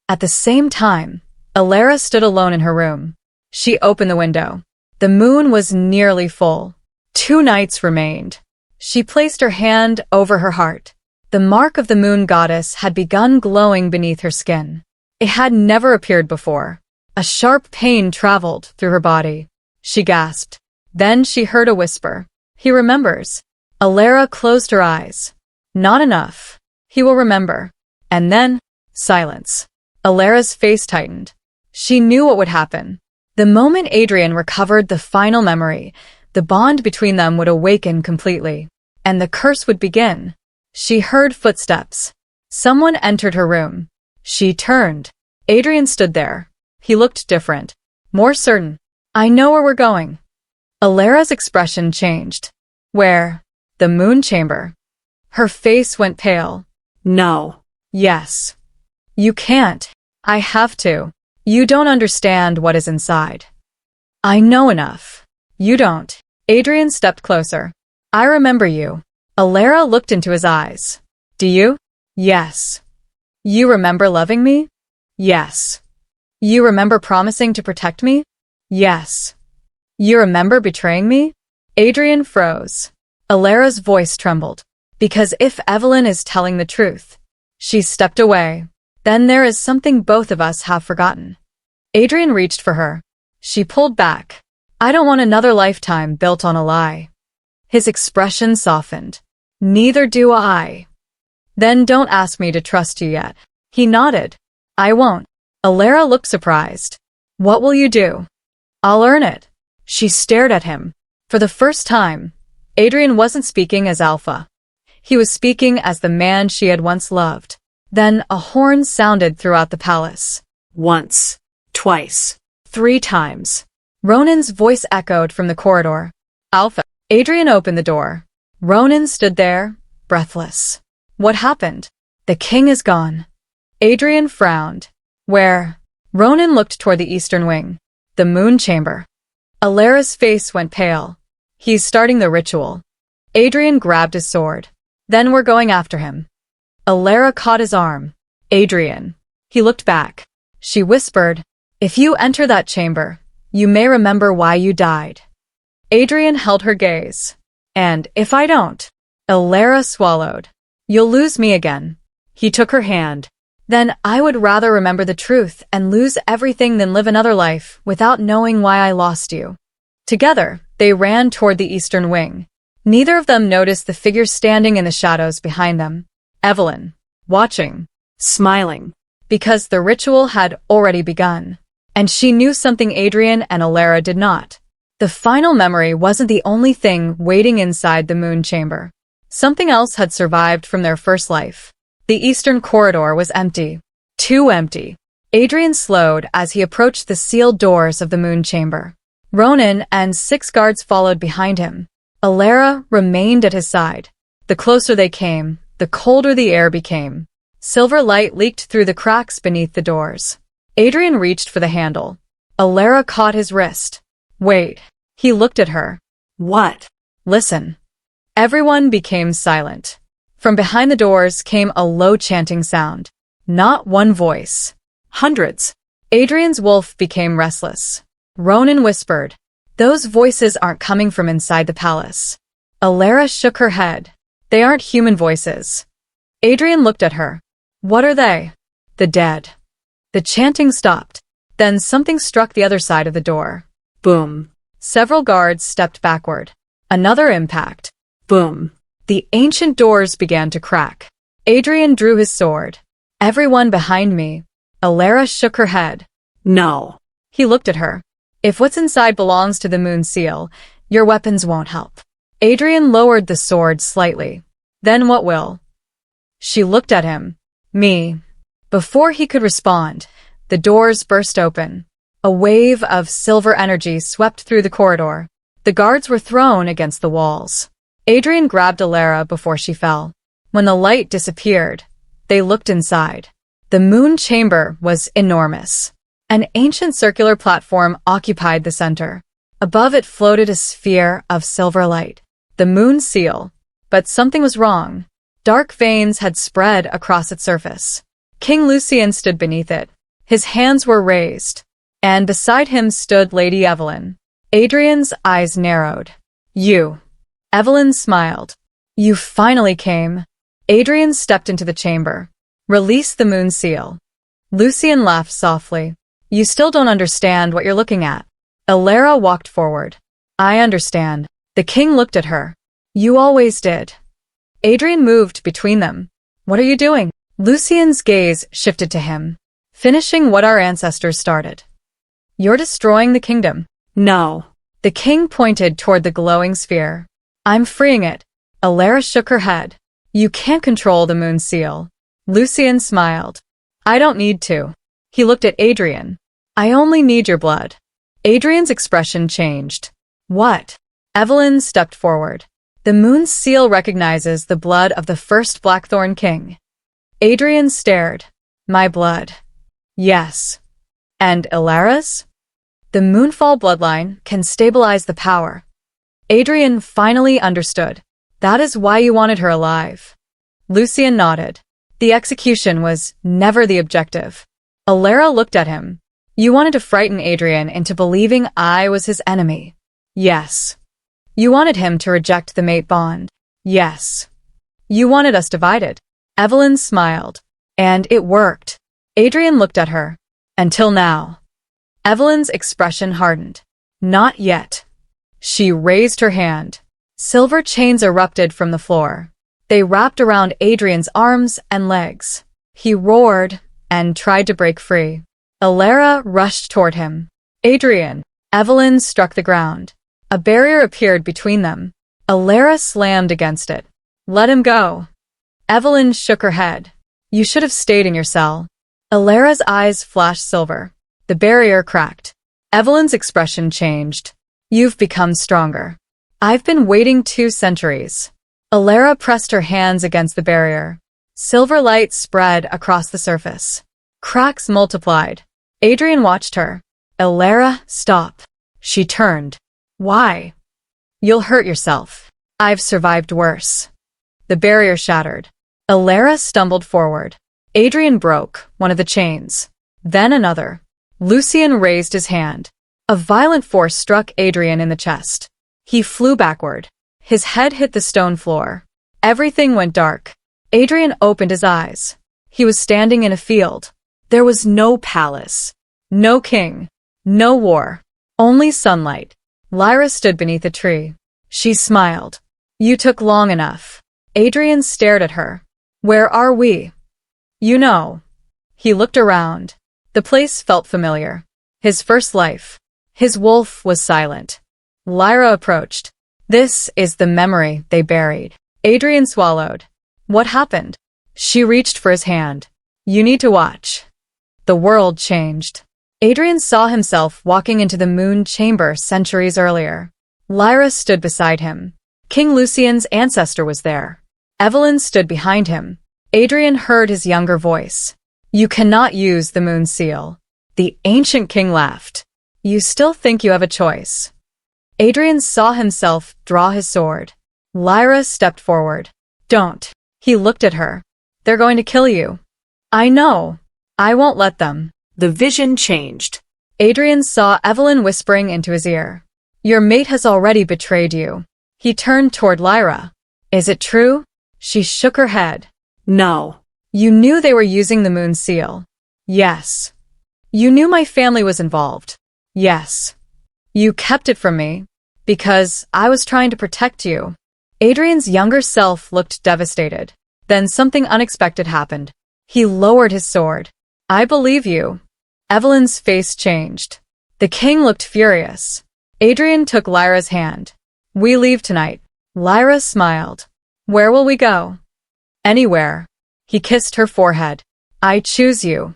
At the same time, Elara stood alone in her room. She opened the window. The moon was nearly full. 2 nights remained. She placed her hand over her heart. The mark of the moon goddess had begun glowing beneath her skin. It had never appeared before. A sharp pain traveled through her body. She gasped. Then she heard a whisper. He remembers. Elara closed her eyes. Not enough. He will remember. And then, silence. Alara's face tightened. She knew what would happen. The moment Adrian recovered the final memory, the bond between them would awaken completely. And the curse would begin. She heard footsteps. Someone entered her room. She turned. Adrian stood there. He looked different. More certain. I know where we're going. Alara's expression changed. Where? The moon chamber. Her face went pale. No. Yes. You can't. I have to. You don't understand what is inside. I know enough. You don't. Adrian stepped closer. I remember you. Elara looked into his eyes. Do you? Yes. You remember loving me? Yes. You remember promising to protect me? Yes. You remember betraying me? Adrian froze. Alara's voice trembled. Because if Evelyn is telling the truth. She stepped away. Then there is something both of us have forgotten. Adrian reached for her. She pulled back. I don't want another lifetime built on a lie. His expression softened. Neither do I. Then don't ask me to trust you yet. He nodded. I won't. Elara looked surprised. What will you do? I'll earn it. She stared at him. For the first time, Adrian wasn't speaking as Alpha. He was speaking as the man she had once loved. Then a horn sounded throughout the palace. Once. Twice. 3 times. Ronan's voice echoed from the corridor. Alpha. Adrian opened the door. Ronan stood there, breathless. What happened? The king is gone. Adrian frowned. Where? Ronan looked toward the eastern wing. The moon chamber. Alara's face went pale. He's starting the ritual. Adrian grabbed his sword. Then we're going after him. Elara caught his arm. Adrian. He looked back. She whispered, if you enter that chamber, you may remember why you died. Adrian held her gaze. And if I don't? Elara swallowed. You'll lose me again. He took her hand. Then I would rather remember the truth and lose everything than live another life without knowing why I lost you. Together, they ran toward the eastern wing. Neither of them noticed the figure standing in the shadows behind them. Evelyn, watching, Smiling. because the ritual had already begun. And she knew something Adrian and Elara did not. The final memory wasn't the only thing waiting inside the moon chamber. Something else had survived from their first life. The eastern corridor was empty. Too empty. Adrian slowed as he approached the sealed doors of the moon chamber. Ronan and 6 guards followed behind him. Elara remained at his side. The closer they came, the colder the air became. Silver light leaked through the cracks beneath the doors. Adrian reached for the handle. Elara caught his wrist. Wait. He looked at her. What? Listen. Everyone became silent. From behind the doors came a low chanting sound. Not one voice. Hundreds. Adrian's wolf became restless. Ronan whispered, "Those voices aren't coming from inside the palace." Elara shook her head. "They aren't human voices." Adrian looked at her. "What are they?" "The dead." The chanting stopped. Then something struck the other side of the door. Boom. Several guards stepped backward. Another impact. Boom. The ancient doors began to crack. Adrian drew his sword. "Everyone behind me." Elara shook her head. No. He looked at her. "If what's inside belongs to the moon seal, your weapons won't help." Adrian lowered the sword slightly. "Then what will?" She looked at him. "Me." Before he could respond, the doors burst open. A wave of silver energy swept through the corridor. The guards were thrown against the walls. Adrian grabbed Elara before she fell. When the light disappeared, they looked inside. The moon chamber was enormous. An ancient circular platform occupied the center. Above it floated a sphere of silver light. The moon seal. But something was wrong. Dark veins had spread across its surface. King Lucian stood beneath it. His hands were raised. And beside him stood Lady Evelyn. Adrian's eyes narrowed. "You." Evelyn smiled. "You finally came." Adrian stepped into the chamber. "Release the moon seal." Lucian laughed softly. "You still don't understand what you're looking at." Elara walked forward. "I understand." The king looked at her. "You always did." Adrian moved between them. "What are you doing?" Lucian's gaze shifted to him. "Finishing what our ancestors started." "You're destroying the kingdom." No. The king pointed toward the glowing sphere. "I'm freeing it." Elara shook her head. "You can't control the moon seal." Lucian smiled. "I don't need to." He looked at Adrian. "I only need your blood." Adrian's expression changed. "What?" Evelyn stepped forward. "The moon seal recognizes the blood of the first Blackthorn king." Adrian stared. "My blood." "Yes." "And Elara's?" "The Moonfall bloodline can stabilize the power." Adrian finally understood. "That is why you wanted her alive." Lucian nodded. "The execution was never the objective." Elara looked at him. "You wanted to frighten Adrian into believing I was his enemy." "Yes." "You wanted him to reject the mate bond." "Yes." "You wanted us divided." Evelyn smiled. "And it worked." Adrian looked at her. "Until now." Evelyn's expression hardened. "Not yet." She raised her hand. Silver chains erupted from the floor. They wrapped around Adrian's arms and legs. He roared and tried to break free. Elara rushed toward him. "Adrian!" Evelyn struck the ground. A barrier appeared between them. Elara slammed against it. "Let him go." Evelyn shook her head. "You should have stayed in your cell." Elara's eyes flashed silver. The barrier cracked. Evelyn's expression changed. "You've become stronger." "I've been waiting 2 centuries." Elara pressed her hands against the barrier. Silver light spread across the surface. Cracks multiplied. Adrian watched her. "Elara, stop." She turned. "Why?" "You'll hurt yourself." "I've survived worse." The barrier shattered. Elara stumbled forward. Adrian broke one of the chains. Then another. Lucian raised his hand. A violent force struck Adrian in the chest. He flew backward. His head hit the stone floor. Everything went dark. Adrian opened his eyes. He was standing in a field. There was no palace. No king. No war. Only sunlight. Lyra stood beneath a tree. She smiled. "You took long enough." Adrian stared at her. "Where are we?" "You know." He looked around. The place felt familiar. His first life. His wolf was silent. Lyra approached. "This is the memory they buried." Adrian swallowed. "What happened?" She reached for his hand. "You need to watch." The world changed. Adrian saw himself walking into the moon chamber centuries earlier. Lyra stood beside him. King Lucian's ancestor was there. Evelyn stood behind him. Adrian heard his younger voice. "You cannot use the moon seal." The ancient king laughed. "You still think you have a choice." Adrian saw himself draw his sword. Lyra stepped forward. "Don't." He looked at her. "They're going to kill you." "I know. I won't let them." The vision changed. Adrian saw Evelyn whispering into his ear. Your mate has already betrayed you. He turned toward Lyra. Is it true? She shook her head. No. You knew they were using the moon seal. Yes. You knew my family was involved. Yes. You kept it from me. Because I was trying to protect you. Adrian's younger self looked devastated. Then something unexpected happened. He lowered his sword. I believe you. Evelyn's face changed. The king looked furious. Adrian took Lyra's hand. We leave tonight. Lyra smiled. Where will we go? Anywhere. He kissed her forehead. I choose you.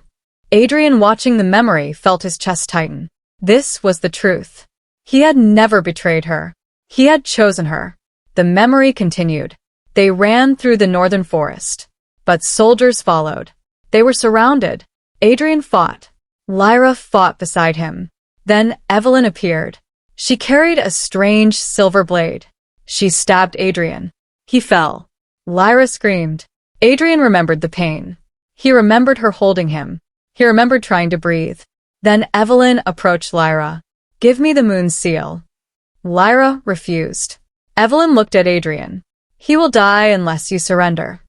Adrian, watching the memory, felt his chest tighten. This was the truth. He had never betrayed her. He had chosen her. The memory continued. They ran through the northern forest. But soldiers followed. They were surrounded. Adrian fought. Lyra fought beside him. Then Evelyn appeared. She carried a strange silver blade. She stabbed Adrian. He fell. Lyra screamed. Adrian remembered the pain. He remembered her holding him. He remembered trying to breathe. Then Evelyn approached Lyra. Give me the moon seal. Lyra refused. Evelyn looked at Adrian. He will die unless you surrender.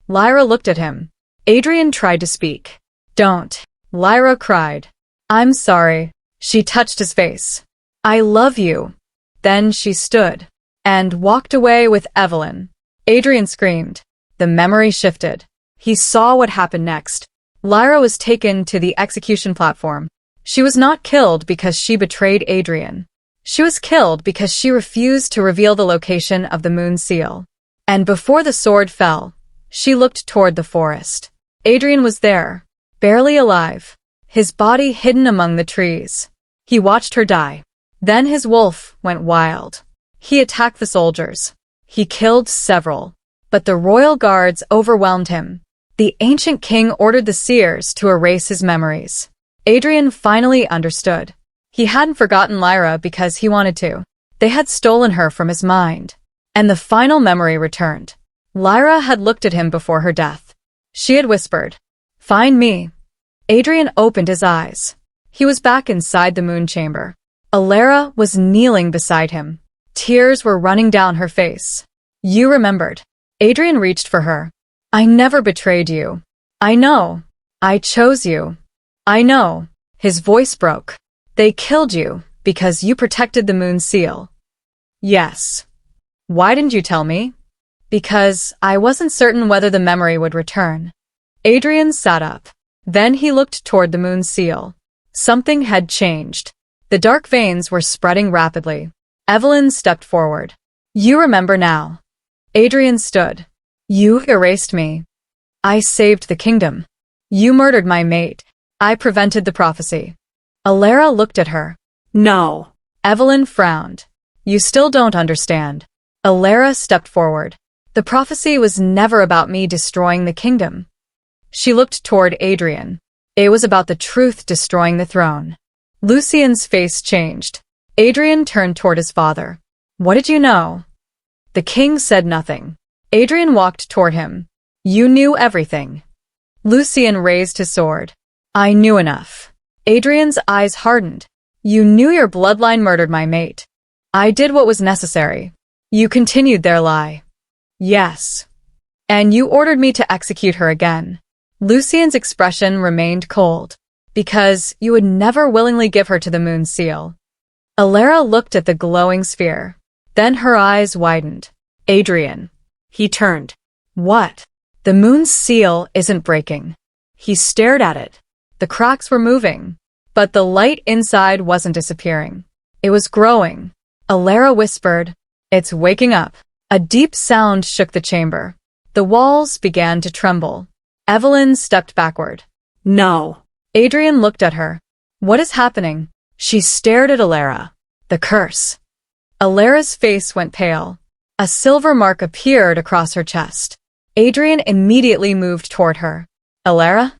Lyra looked at him. Adrian tried to speak. Don't. Lyra cried. I'm sorry. She touched his face. I love you. Then she stood and walked away with Evelyn. Adrian screamed. The memory shifted. He saw what happened next. Lyra was taken to the execution platform. She was not killed because she betrayed Adrian. She was killed because she refused to reveal the location of the moon seal. And before the sword fell, she looked toward the forest. Adrian was there, barely alive, his body hidden among the trees. He watched her die. Then his wolf went wild. He attacked the soldiers. He killed several. But the royal guards overwhelmed him. The ancient king ordered the seers to erase his memories. Adrian finally understood. He hadn't forgotten Lyra because he wanted to. They had stolen her from his mind. And the final memory returned. Lyra had looked at him before her death. She had whispered, "Find me." Adrian opened his eyes. He was back inside the moon chamber. Elara was kneeling beside him. Tears were running down her face. You remembered. Adrian reached for her. I never betrayed you. I know. I chose you. I know. His voice broke. They killed you because you protected the moon seal. Yes. Why didn't you tell me? Because I wasn't certain whether the memory would return. Adrian sat up. Then he looked toward the moon seal. Something had changed. The dark veins were spreading rapidly. Evelyn stepped forward. You remember now. Adrian stood. You erased me. I saved the kingdom. You murdered my mate. I prevented the prophecy. Elara looked at her. No. Evelyn frowned. You still don't understand. Elara stepped forward. The prophecy was never about me destroying the kingdom. She looked toward Adrian. It was about the truth destroying the throne. Lucien's face changed. Adrian turned toward his father. What did you know? The king said nothing. Adrian walked toward him. You knew everything. Lucien raised his sword. I knew enough. Adrian's eyes hardened. You knew your bloodline murdered my mate. I did what was necessary. You continued their lie. Yes. And you ordered me to execute her again. Lucien's expression remained cold. Because you would never willingly give her to the moon seal. Elara looked at the glowing sphere. Then her eyes widened. Adrian. He turned. What? The moon's seal isn't breaking. He stared at it. The cracks were moving. But the light inside wasn't disappearing. It was growing. Elara whispered, It's waking up. A deep sound shook the chamber. The walls began to tremble. Evelyn stepped backward. No. Adrian looked at her. What is happening? She stared at Elara. The curse. Alara's face went pale. A silver mark appeared across her chest. Adrian immediately moved toward her. Elara?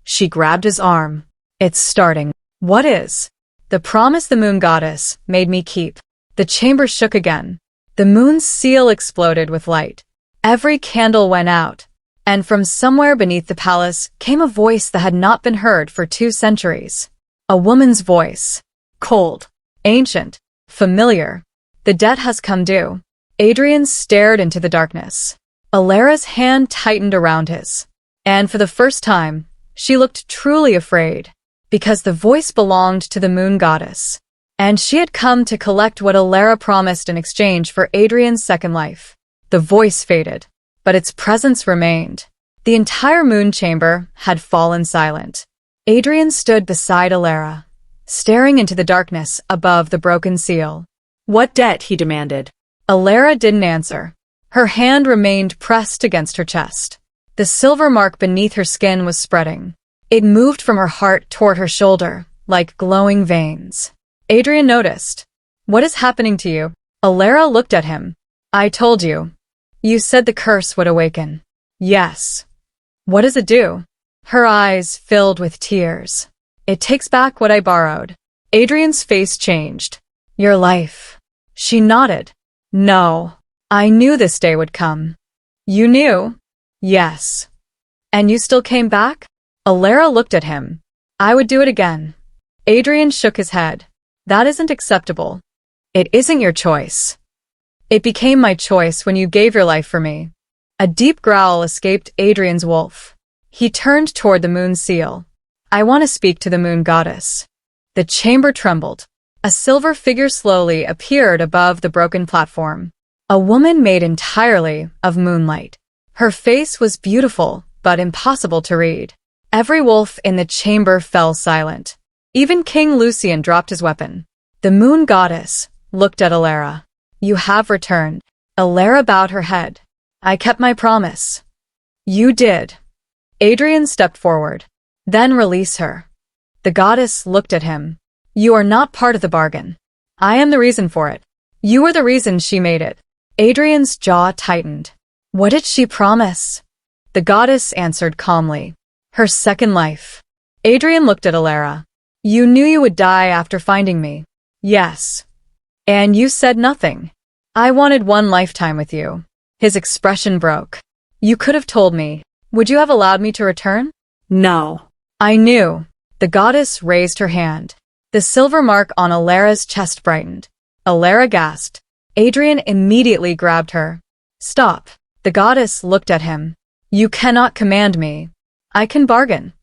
She grabbed his arm. It's starting. What is? The promise the moon goddess made me keep. The chamber shook again. The moon's seal exploded with light. Every candle went out. And from somewhere beneath the palace came a voice that had not been heard for 2 centuries. A woman's voice. Cold, ancient, familiar. The debt has come due. Adrian stared into the darkness. Elara's hand tightened around his. And for the first time, she looked truly afraid. Because the voice belonged to the moon goddess. And she had come to collect what Elara promised in exchange for Adrian's second life. The voice faded, but its presence remained. The entire moon chamber had fallen silent. Adrian stood beside Elara, staring into the darkness above the broken seal. What debt? He demanded. Elara didn't answer. Her hand remained pressed against her chest. The silver mark beneath her skin was spreading. It moved from her heart toward her shoulder, like glowing veins. Adrian noticed. What is happening to you? Elara looked at him. I told you. You said the curse would awaken. Yes. What does it do? Her eyes filled with tears. It takes back what I borrowed. Adrian's face changed. Your life. She nodded. No. I knew this day would come. You knew? Yes. And you still came back? Elara looked at him. I would do it again. Adrian shook his head. That isn't acceptable. It isn't your choice. It became my choice when you gave your life for me. A deep growl escaped Adrian's wolf. He turned toward the moon seal. I want to speak to the moon goddess. The chamber trembled. A silver figure slowly appeared above the broken platform. A woman made entirely of moonlight. Her face was beautiful, but impossible to read. Every wolf in the chamber fell silent. Even King Lucian dropped his weapon. The moon goddess looked at Elara. You have returned. Elara bowed her head. I kept my promise. You did. Adrian stepped forward. Then release her. The goddess looked at him. You are not part of the bargain. I am the reason for it. You were the reason she made it. Adrian's jaw tightened. What did she promise? The goddess answered calmly. Her second life. Adrian looked at Elara. You knew you would die after finding me. Yes. And you said nothing. I wanted 1 lifetime with you. His expression broke. You could have told me. Would you have allowed me to return? No. I knew. The goddess raised her hand. The silver mark on Elara's chest brightened. Elara gasped. Adrian immediately grabbed her. Stop. The goddess looked at him. You cannot command me. I can bargain.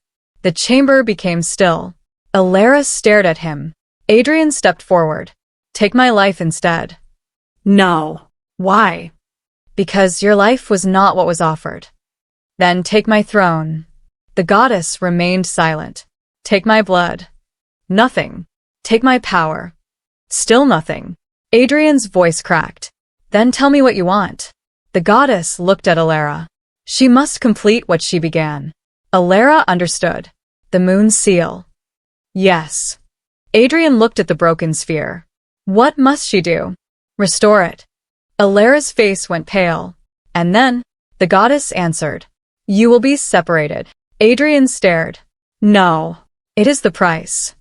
The chamber became still. Elara stared at him. Adrian stepped forward. Take my life instead. No. Why? Because your life was not what was offered. Then take my throne. The goddess remained silent. Take my blood. Nothing. Take my power. Still nothing. Adrian's voice cracked. Then tell me what you want. The goddess looked at Elara. She must complete what she began. Elara understood. The moon seal. Yes. Adrian looked at the broken sphere. What must she do? Restore it. Elara's face went pale. And then, the goddess answered. You will be separated. Adrian stared. No. It is the price.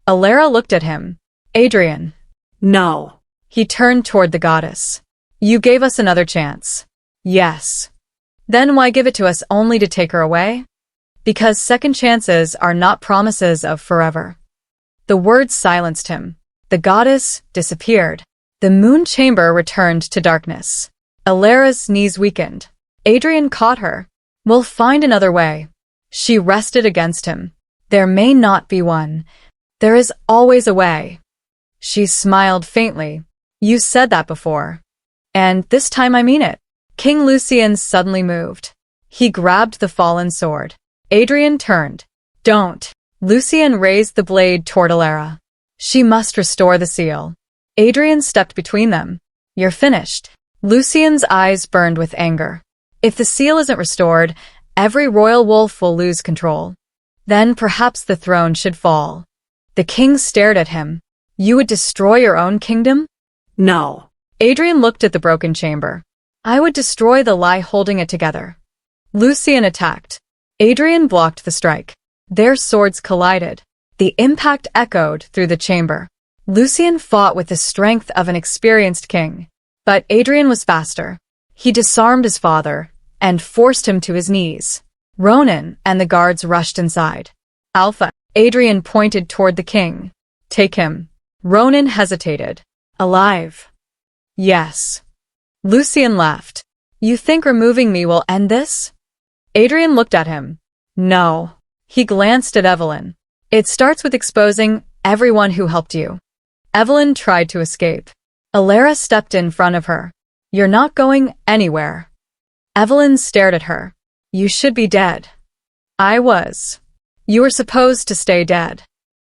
Elara looked at him. Adrian. No. He turned toward the goddess. You gave us another chance. Yes. Then why give it to us only to take her away? Because second chances are not promises of forever. The words silenced him. The goddess disappeared. The moon chamber returned to darkness. Elara's knees weakened. Adrian caught her. We'll find another way. She rested against him. There may not be one. There is always a way. She smiled faintly. You said that before. And this time I mean it. King Lucian suddenly moved. He grabbed the fallen sword. Adrian turned. Don't. Lucian raised the blade toward Elara. She must restore the seal. Adrian stepped between them. You're finished. Lucian's eyes burned with anger. If the seal isn't restored, every royal wolf will lose control. Then perhaps the throne should fall. The king stared at him. You would destroy your own kingdom? No. Adrian looked at the broken chamber. I would destroy the lie holding it together. Lucian attacked. Adrian blocked the strike. Their swords collided. The impact echoed through the chamber. Lucian fought with the strength of an experienced king. But Adrian was faster. He disarmed his father, and forced him to his knees. Ronan and the guards rushed inside. Alpha Adrian pointed toward the king. Take him. Ronan hesitated. Alive? Yes. Lucian laughed. You think removing me will end this? Adrian looked at him. No. He glanced at Evelyn. It starts with exposing everyone who helped you. Evelyn tried to escape. Elara stepped in front of her. You're not going anywhere. Evelyn stared at her. You should be dead. I was. You were supposed to stay dead.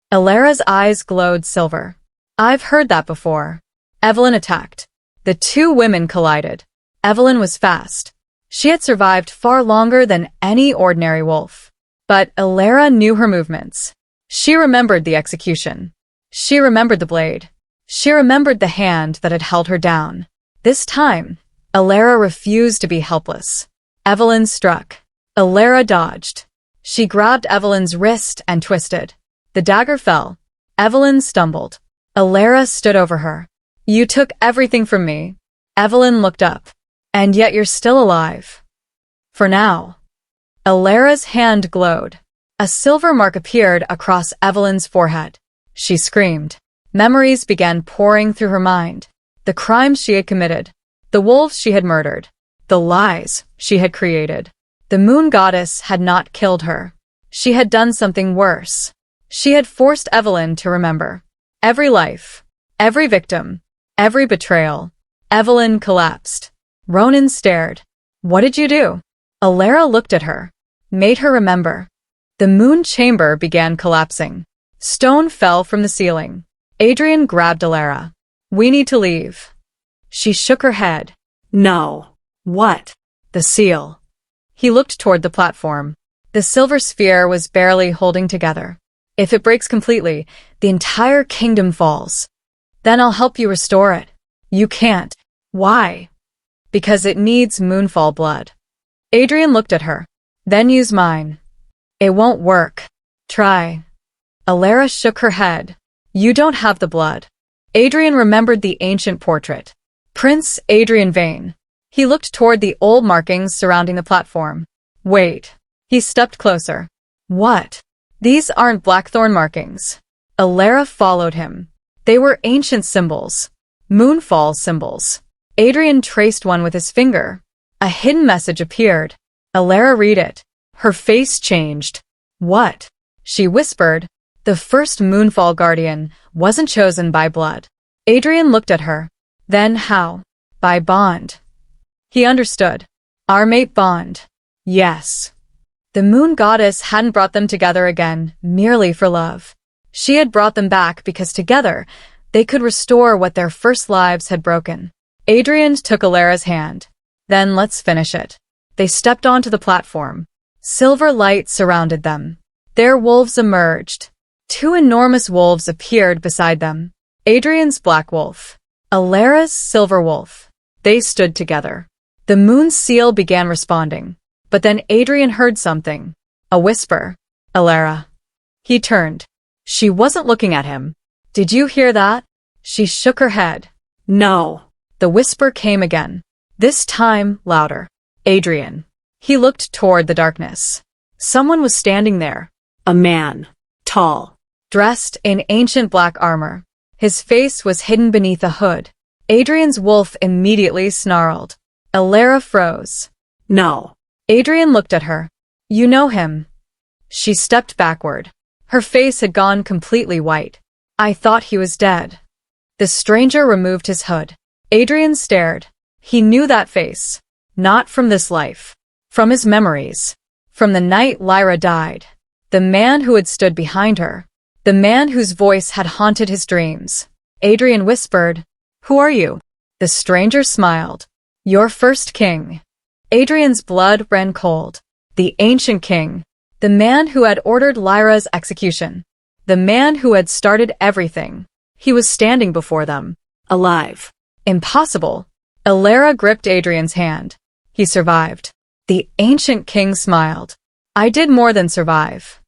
Elara's eyes glowed silver. I've heard that before. Evelyn attacked. The two women collided. Evelyn was fast. She had survived far longer than any ordinary wolf. But Elara knew her movements. She remembered the execution. She remembered the blade. She remembered the hand that had held her down. This time, Elara refused to be helpless. Evelyn struck. Elara dodged. She grabbed Evelyn's wrist and twisted. The dagger fell. Evelyn stumbled. Elara stood over her. You took everything from me. Evelyn looked up. And yet you're still alive. For now. Elara's hand glowed. A silver mark appeared across Evelyn's forehead. She screamed. Memories began pouring through her mind. The crimes she had committed. The wolves she had murdered. The lies she had created. The moon goddess had not killed her. She had done something worse. She had forced Evelyn to remember. Every life. Every victim. Every betrayal. Evelyn collapsed. Ronan stared. What did you do? Elara looked at her. Made her remember. The moon chamber began collapsing. Stone fell from the ceiling. Adrian grabbed Elara. We need to leave. She shook her head. No. What? The seal. He looked toward the platform. The silver sphere was barely holding together. If it breaks completely, the entire kingdom falls. Then I'll help you restore it. You can't. Why? Because it needs Moonfall blood. Adrian looked at her. Then use mine. It won't work. Try. Elara shook her head. You don't have the blood. Adrian remembered the ancient portrait. Prince Adrian Vane. He looked toward the old markings surrounding the platform. Wait. He stepped closer. What? These aren't Blackthorn markings. Elara followed him. They were ancient symbols. Moonfall symbols. Adrian traced one with his finger. A hidden message appeared. Elara read it. Her face changed. What? She whispered. The first Moonfall Guardian wasn't chosen by blood. Adrian looked at her. Then how? By bond. He understood. Our mate bond. Yes. The moon goddess hadn't brought them together again merely for love. She had brought them back because together they could restore what their first lives had broken. Adrian took Elara's hand. Then let's finish it. They stepped onto the platform. Silver light surrounded them. Their wolves emerged. Two enormous wolves appeared beside them. Adrian's black wolf. Elara's silver wolf. They stood together. The moon seal began responding. But then Adrian heard something. A whisper. Elara. He turned. She wasn't looking at him. Did you hear that? She shook her head. No. The whisper came again. This time louder. Adrian. He looked toward the darkness. Someone was standing there. A man. Tall. Dressed in ancient black armor. His face was hidden beneath a hood. Adrian's wolf immediately snarled. Elara froze. No. Adrian looked at her. You know him. She stepped backward. Her face had gone completely white. I thought he was dead. The stranger removed his hood. Adrian stared. He knew that face. Not from this life. From his memories. From the night Lyra died. The man who had stood behind her. The man whose voice had haunted his dreams. Adrian whispered, Who are you? The stranger smiled. Your first king. Adrian's blood ran cold. The ancient king. The man who had ordered Lyra's execution. The man who had started everything. He was standing before them. Alive. Impossible. Elara gripped Adrian's hand. He survived. The ancient king smiled. I did more than survive.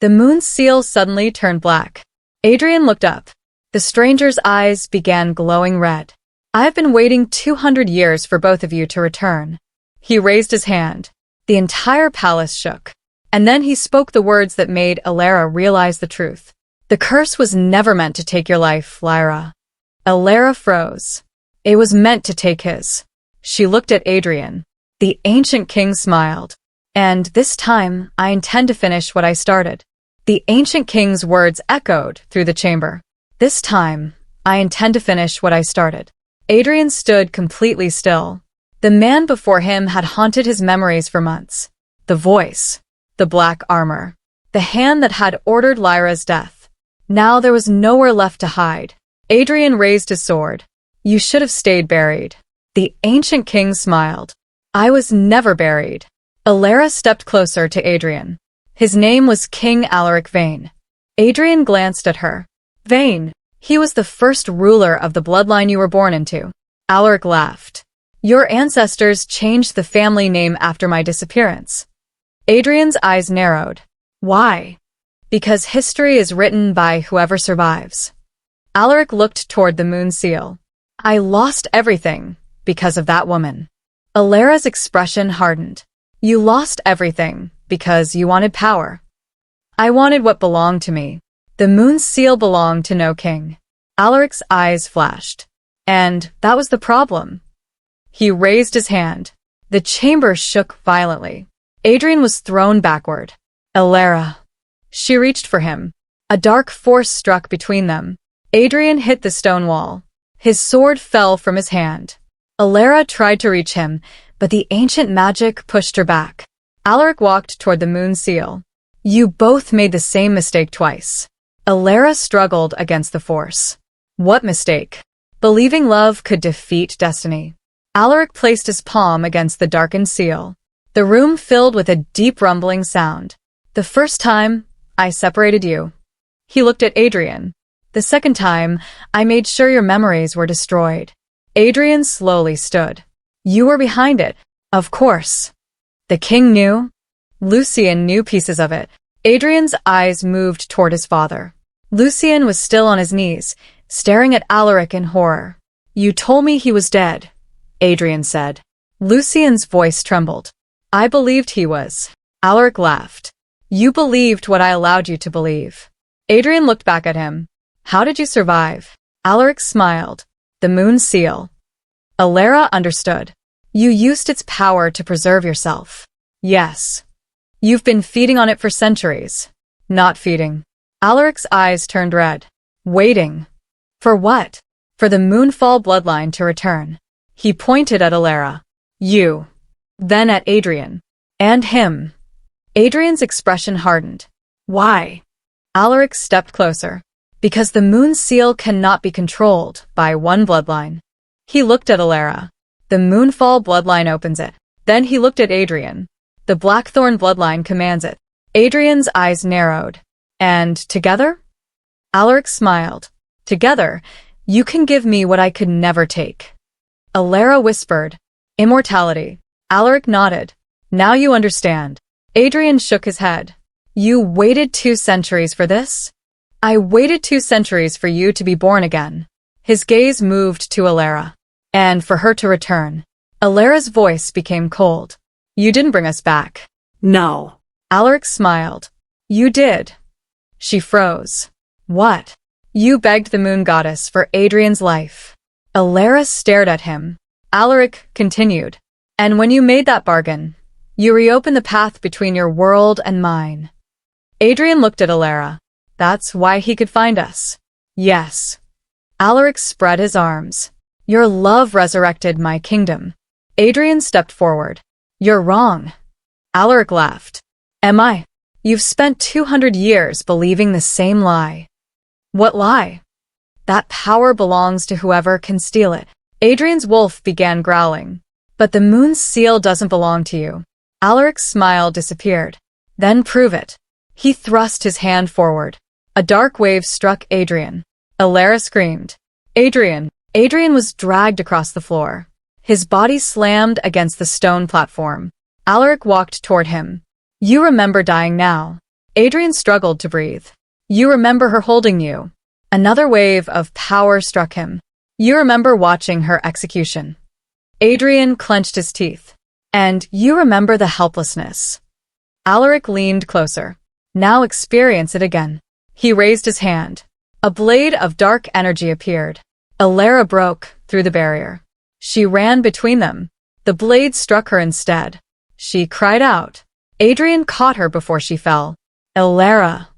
The moon seal suddenly turned black. Adrian looked up. The stranger's eyes began glowing red. I've been waiting 200 years for both of you to return. He raised his hand. The entire palace shook. And then he spoke the words that made Elara realize the truth. The curse was never meant to take your life, Lyra. Elara froze. It was meant to take his. She looked at Adrian. The ancient king smiled. And this time, I intend to finish what I started. The ancient king's words echoed through the chamber. This time, I intend to finish what I started. Adrian stood completely still. The man before him had haunted his memories for months. The voice, the black armor, the hand that had ordered Lyra's death. Now there was nowhere left to hide. Adrian raised his sword. You should have stayed buried. The ancient king smiled. I was never buried. Elara stepped closer to Adrian. His name was King Alaric Vane. Adrian glanced at her. Vane, he was the first ruler of the bloodline you were born into. Alaric laughed. Your ancestors changed the family name after my disappearance. Adrian's eyes narrowed. Why? Because history is written by whoever survives. Alaric looked toward the moon seal. I lost everything because of that woman. Elara's expression hardened. You lost everything because you wanted power. I wanted what belonged to me. The moon seal belonged to no king. Alaric's eyes flashed. And that was the problem. He raised his hand. The chamber shook violently. Adrian was thrown backward. Elara. She reached for him. A dark force struck between them. Adrian hit the stone wall. His sword fell from his hand. Elara tried to reach him, but the ancient magic pushed her back. Alaric walked toward the moon seal. You both made the same mistake twice. Elara struggled against the force. What mistake? Believing love could defeat destiny. Alaric placed his palm against the darkened seal. The room filled with a deep rumbling sound. The first time, I separated you. He looked at Adrian. The second time, I made sure your memories were destroyed. Adrian slowly stood. You were behind it, of course. The king knew. Lucian knew pieces of it. Adrian's eyes moved toward his father. Lucian was still on his knees, staring at Alaric in horror. You told me he was dead, Adrian said. Lucian's voice trembled. I believed he was. Alaric laughed. You believed what I allowed you to believe. Adrian looked back at him. How did you survive? Alaric smiled. The moon seal. Elara understood. You used its power to preserve yourself. Yes. You've been feeding on it for centuries. Not feeding. Alaric's eyes turned red. Waiting. For what? For the Moonfall bloodline to return. He pointed at Elara. You. Then at Adrian. And him. Adrian's expression hardened. Why? Alaric stepped closer. Because the moon seal cannot be controlled by one bloodline. He looked at Elara. The Moonfall bloodline opens it. Then he looked at Adrian. The Blackthorn bloodline commands it. Adrian's eyes narrowed. And together? Alaric smiled. Together, you can give me what I could never take. Elara whispered. Immortality. Alaric nodded. Now you understand. Adrian shook his head. You waited 2 centuries for this? I waited 2 centuries for you to be born again. His gaze moved to Elara. And for her to return. Elara's voice became cold. You didn't bring us back. No. Alaric smiled. You did. She froze. What? You begged the moon goddess for Adrian's life. Elara stared at him. Alaric continued. And when you made that bargain, you reopened the path between your world and mine. Adrian looked at Elara. That's why he could find us. Yes. Alaric spread his arms. Your love resurrected my kingdom. Adrian stepped forward. You're wrong. Alaric laughed. Am I? You've spent 200 years believing the same lie. What lie? That power belongs to whoever can steal it. Adrian's wolf began growling. But the moon seal doesn't belong to you. Alaric's smile disappeared. Then prove it. He thrust his hand forward. A dark wave struck Adrian. Elara screamed. Adrian! Adrian was dragged across the floor. His body slammed against the stone platform. Alaric walked toward him. You remember dying now. Adrian struggled to breathe. You remember her holding you. Another wave of power struck him. You remember watching her execution. Adrian clenched his teeth. And you remember the helplessness. Alaric leaned closer. Now experience it again. He raised his hand. A blade of dark energy appeared. Elara broke through the barrier. She ran between them. The blade struck her instead. She cried out. Adrian caught her before she fell. Elara.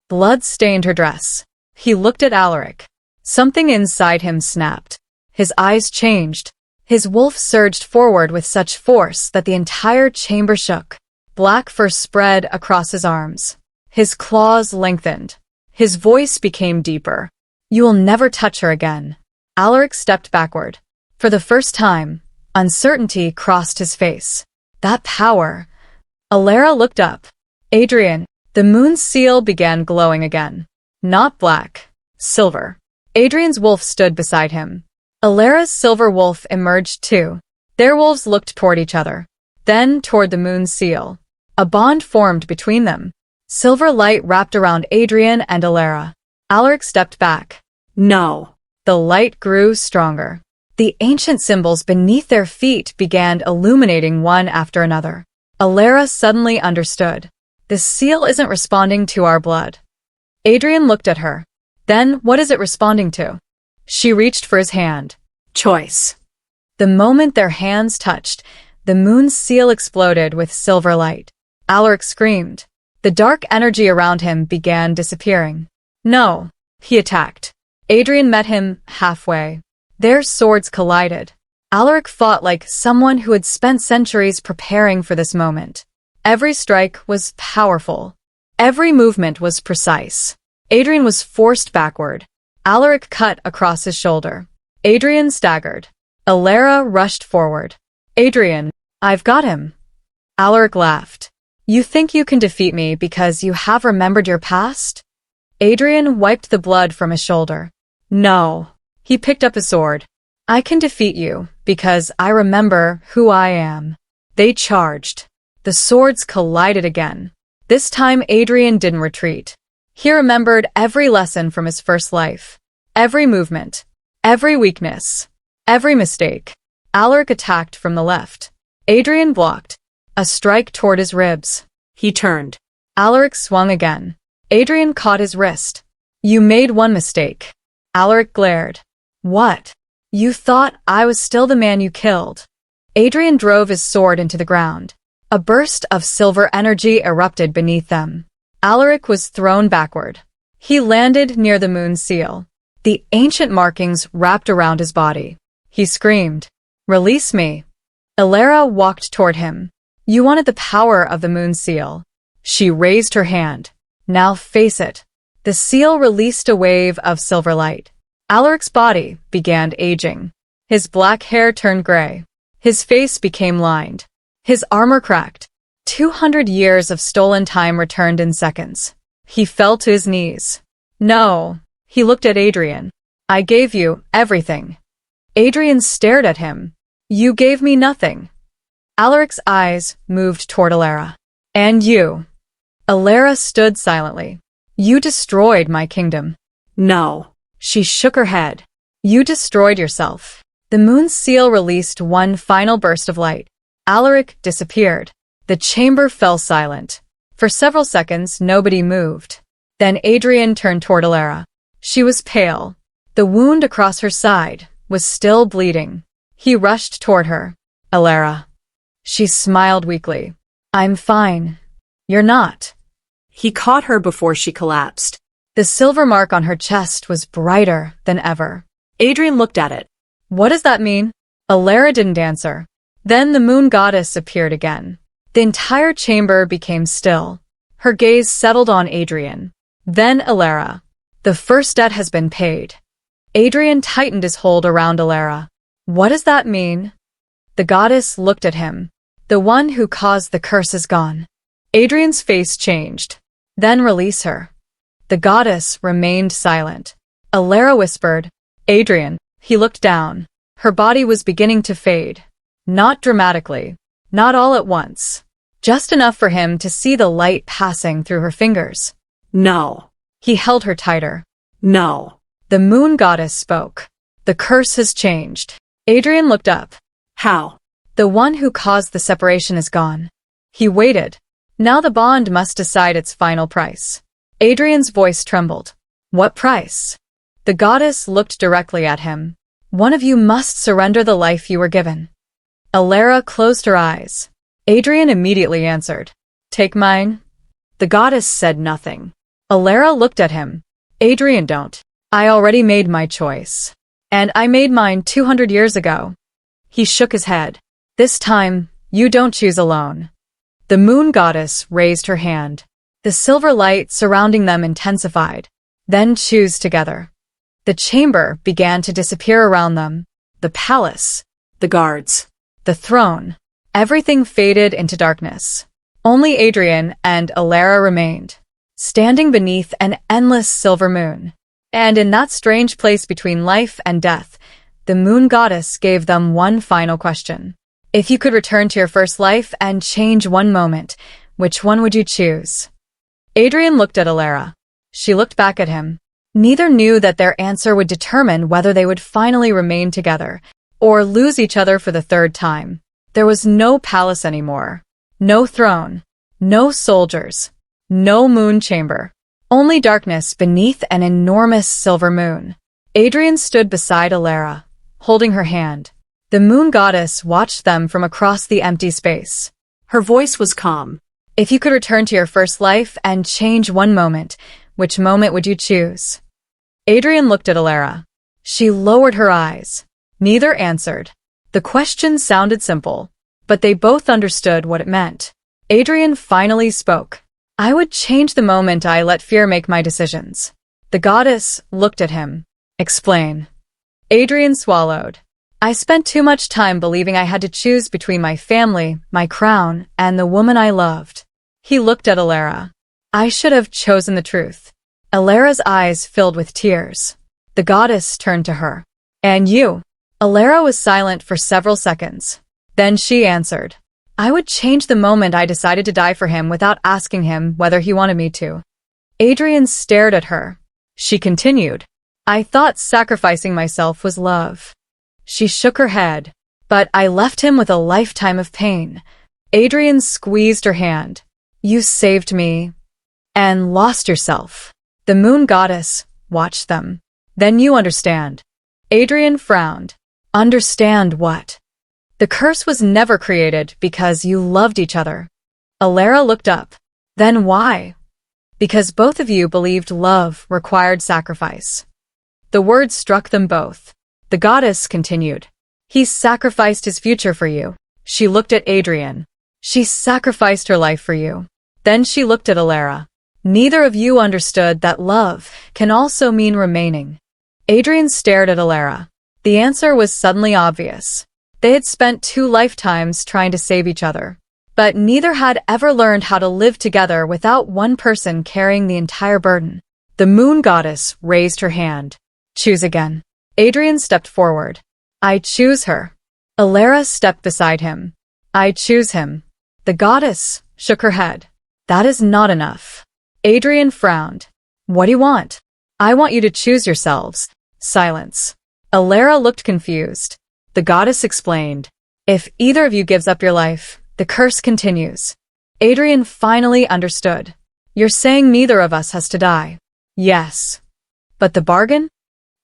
Blood stained her dress. He looked at Alaric. Something inside him snapped. His eyes changed. His wolf surged forward with such force that the entire chamber shook. Black fur spread across his arms. His claws lengthened. His voice became deeper. You will never touch her again. Alaric stepped backward. For the first time, uncertainty crossed his face. That power. Elara looked up. Adrian. The moon's seal began glowing again. Not black. Silver. Adrian's wolf stood beside him. Elara's silver wolf emerged too. Their wolves looked toward each other. Then toward the moon's seal. A bond formed between them. Silver light wrapped around Adrian and Elara. Alaric stepped back. No. The light grew stronger. The ancient symbols beneath their feet began illuminating one after another. Elara suddenly understood. This seal isn't responding to our blood. Adrian looked at her. Then what is it responding to? She reached for his hand. Choice. The moment their hands touched, the moon's seal exploded with silver light. Alaric screamed. The dark energy around him began disappearing. No, he attacked. Adrian met him halfway. Their swords collided. Alaric fought like someone who had spent centuries preparing for this moment. Every strike was powerful. Every movement was precise. Adrian was forced backward. Alaric cut across his shoulder. Adrian staggered. Elara rushed forward. Adrian, I've got him. Alaric laughed. You think you can defeat me because you have remembered your past? Adrian wiped the blood from his shoulder. No. He picked up his sword. I can defeat you because I remember who I am. They charged. The swords collided again. This time Adrian didn't retreat. He remembered every lesson from his first life. Every movement. Every weakness. Every mistake. Alaric attacked from the left. Adrian blocked. A strike toward his ribs. He turned. Alaric swung again. Adrian caught his wrist. You made one mistake. Alaric glared. What? You thought I was still the man you killed. Adrian drove his sword into the ground. A burst of silver energy erupted beneath them. Alaric was thrown backward. He landed near the moon's seal. The ancient markings wrapped around his body. He screamed, Release me. Elara walked toward him. You wanted the power of the moon's seal. She raised her hand. Now face it. The seal released a wave of silver light. Alaric's body began aging. His black hair turned gray. His face became lined. His armor cracked. 200 years of stolen time returned in seconds. He fell to his knees. No. He looked at Adrian. I gave you everything. Adrian stared at him. You gave me nothing. Alaric's eyes moved toward Elara. And you. Elara stood silently. You destroyed my kingdom. No. She shook her head. You destroyed yourself. The moon's seal released one final burst of light. Alaric disappeared. The chamber fell silent. For several seconds, nobody moved. Then Adrian turned toward Elara. She was pale. The wound across her side was still bleeding. He rushed toward her. Elara. She smiled weakly. I'm fine. You're not. He caught her before she collapsed. The silver mark on her chest was brighter than ever. Adrian looked at it. What does that mean? Elara didn't answer. Then the moon goddess appeared again. The entire chamber became still. Her gaze settled on Adrian. Then Elara. The first debt has been paid. Adrian tightened his hold around Elara. What does that mean? The goddess looked at him. The one who caused the curse is gone. Adrian's face changed. Then release her. The goddess remained silent. Elara whispered, Adrian. He looked down. Her body was beginning to fade. Not dramatically. Not all at once. Just enough for him to see the light passing through her fingers. No. He held her tighter. No. The moon goddess spoke. The curse has changed. Adrian looked up. How? The one who caused the separation is gone. He waited. Now the bond must decide its final price. Adrian's voice trembled. What price? The goddess looked directly at him. One of you must surrender the life you were given. Elara closed her eyes. Adrian immediately answered. Take mine. The goddess said nothing. Elara looked at him. Adrian, don't. I already made my choice. And I made mine 200 years ago. He shook his head. This time, you don't choose alone. The moon goddess raised her hand. The silver light surrounding them intensified. Then choose together. The chamber began to disappear around them. The palace, The guards. the throne, everything faded into darkness. Only Adrian and Elara remained, standing beneath an endless silver moon. And in that strange place between life and death, the moon goddess gave them one final question. If you could return to your first life and change one moment, which one would you choose? Adrian looked at Elara. She looked back at him. Neither knew that their answer would determine whether they would finally remain together or lose each other for the third time. There was no palace anymore. No throne. No soldiers. No moon chamber. Only darkness beneath an enormous silver moon. Adrian stood beside Elara, holding her hand. The moon goddess watched them from across the empty space. Her voice was calm. If you could return to your first life and change one moment, which moment would you choose? Adrian looked at Elara. She lowered her eyes. Neither answered. The question sounded simple, but they both understood what it meant. Adrian finally spoke. I would change the moment I let fear make my decisions. The goddess looked at him. Explain. Adrian swallowed. I spent too much time believing I had to choose between my family, my crown, and the woman I loved. He looked at Elara. I should have chosen the truth. Elara's eyes filled with tears. The goddess turned to her. And you? Elara was silent for several seconds. Then she answered. I would change the moment I decided to die for him without asking him whether he wanted me to. Adrian stared at her. She continued. I thought sacrificing myself was love. She shook her head. But I left him with a lifetime of pain. Adrian squeezed her hand. You saved me. And lost yourself. The moon goddess watched them. Then you understand. Adrian frowned. Understand what? The curse was never created because you loved each other. Elara looked up. Then why? Because both of you believed love required sacrifice. The words struck them both. The goddess continued. He sacrificed his future for you. She looked at Adrian. She sacrificed her life for you. Then she looked at Elara. Neither of you understood that love can also mean remaining. Adrian stared at Elara. The answer was suddenly obvious. They had spent 2 lifetimes trying to save each other. But neither had ever learned how to live together without one person carrying the entire burden. The moon goddess raised her hand. Choose again. Adrian stepped forward. I choose her. Elara stepped beside him. I choose him. The goddess shook her head. That is not enough. Adrian frowned. What do you want? I want you to choose yourselves. Silence. Elara looked confused. The goddess explained. If either of you gives up your life, the curse continues. Adrian finally understood. You're saying neither of us has to die. Yes. But the bargain?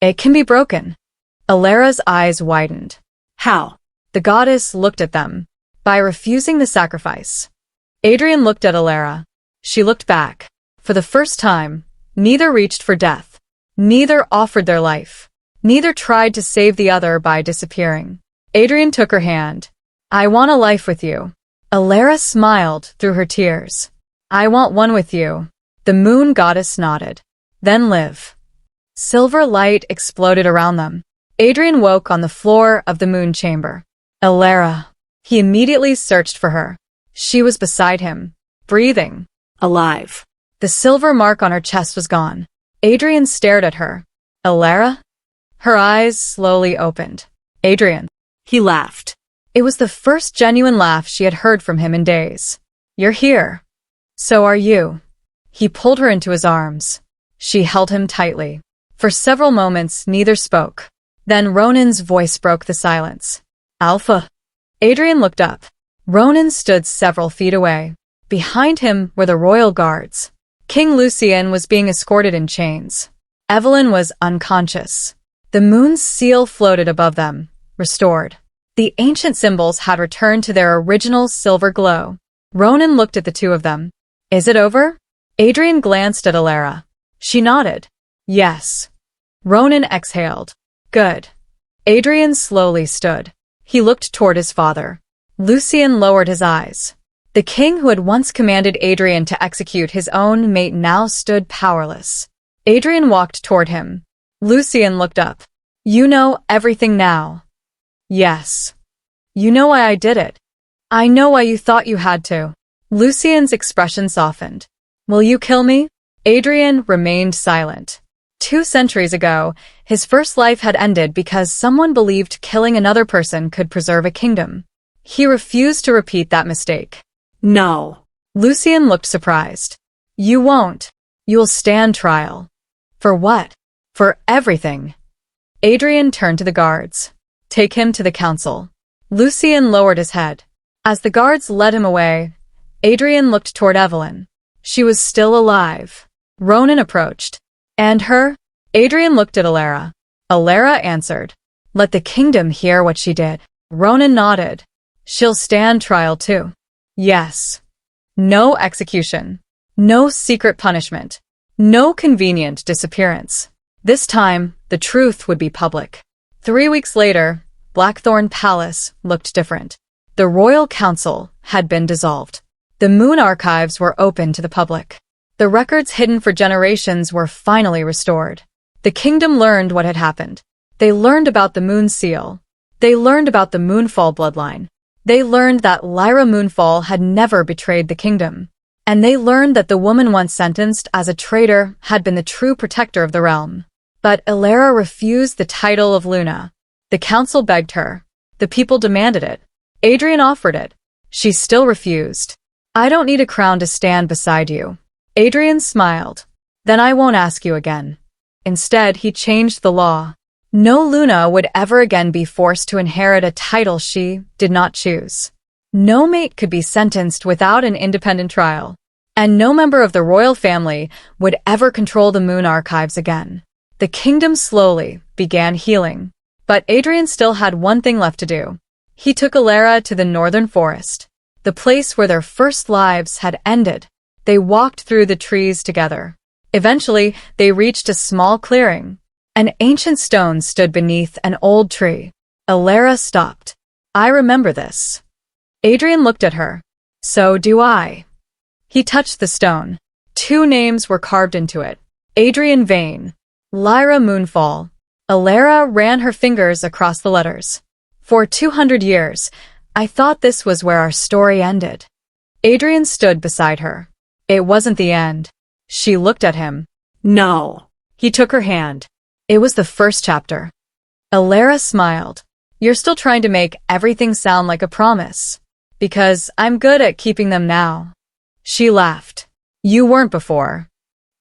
It can be broken. Elara's eyes widened. How? The goddess looked at them. By refusing the sacrifice. Adrian looked at Elara. She looked back. For the first time, neither reached for death. Neither offered their life. Neither tried to save the other by disappearing. Adrian took her hand. I want a life with you. Elara smiled through her tears. I want one with you. The moon goddess nodded. Then live. Silver light exploded around them. Adrian woke on the floor of the moon chamber. Elara. He immediately searched for her. She was beside him, breathing. Alive. The silver mark on her chest was gone. Adrian stared at her. Elara? Her eyes slowly opened. Adrian. He laughed. It was the first genuine laugh she had heard from him in days. You're here. So are you. He pulled her into his arms. She held him tightly. For several moments, neither spoke. Then Ronan's voice broke the silence. Alpha. Adrian looked up. Ronan stood several feet away. Behind him were the royal guards. King Lucien was being escorted in chains. Evelyn was unconscious. The moon's seal floated above them, restored. The ancient symbols had returned to their original silver glow. Ronan looked at the two of them. Is it over? Adrian glanced at Elara. She nodded. Yes. Ronan exhaled. Good. Adrian slowly stood. He looked toward his father. Lucien lowered his eyes. The king who had once commanded Adrian to execute his own mate now stood powerless. Adrian walked toward him. Lucien looked up. You know everything now. Yes. You know why I did it. I know why you thought you had to. Lucien's expression softened. Will you kill me? Adrian remained silent. 2 centuries ago, his first life had ended because someone believed killing another person could preserve a kingdom. He refused to repeat that mistake. No. Lucien looked surprised. You won't. You'll stand trial. For what? For everything. Adrian turned to the guards. Take him to the council. Lucien lowered his head. As the guards led him away, Adrian looked toward Evelyn. She was still alive. Ronan approached. And her? Adrian looked at Elara. Elara answered. Let the kingdom hear what she did. Ronan nodded. She'll stand trial too. Yes. No execution. No secret punishment. No convenient disappearance. This time, the truth would be public. 3 weeks later, Blackthorn Palace looked different. The royal council had been dissolved. The moon archives were open to the public. The records hidden for generations were finally restored. The kingdom learned what had happened. They learned about the moon seal. They learned about the Moonfall bloodline. They learned that Elara Moonfall had never betrayed the kingdom. And they learned that the woman once sentenced as a traitor had been the true protector of the realm. But Elara refused the title of Luna. The council begged her. The people demanded it. Adrian offered it. She still refused. I don't need a crown to stand beside you. Adrian smiled. Then I won't ask you again. Instead, he changed the law. No Luna would ever again be forced to inherit a title she did not choose. No mate could be sentenced without an independent trial. And no member of the royal family would ever control the moon archives again. The kingdom slowly began healing. But Adrian still had one thing left to do. He took Elara to the northern forest, the place where their first lives had ended. They walked through the trees together. Eventually, they reached a small clearing. An ancient stone stood beneath an old tree. Elara stopped. I remember this. Adrian looked at her. So do I. He touched the stone. 2 names were carved into it. Adrian Vane. Elara Moonfall. Elara ran her fingers across the letters. For 200 years, I thought this was where our story ended. Adrian stood beside her. It wasn't the end. She looked at him. No. He took her hand. It was the first chapter. Elara smiled. You're still trying to make everything sound like a promise. Because I'm good at keeping them now. She laughed. You weren't before.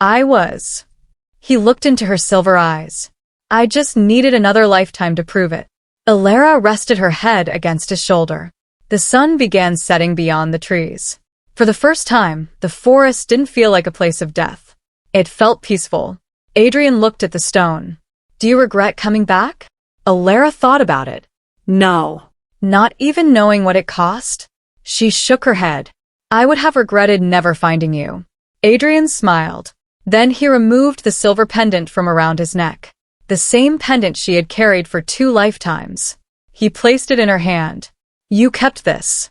I was. He looked into her silver eyes. I just needed another lifetime to prove it. Elara rested her head against his shoulder. The sun began setting beyond the trees. For the first time, the forest didn't feel like a place of death. It felt peaceful. Adrian looked at the stone. Do you regret coming back? Elara thought about it. No. Not even knowing what it cost? She shook her head. I would have regretted never finding you. Adrian smiled. Then he removed the silver pendant from around his neck. The same pendant she had carried for 2 lifetimes. He placed it in her hand. You kept this.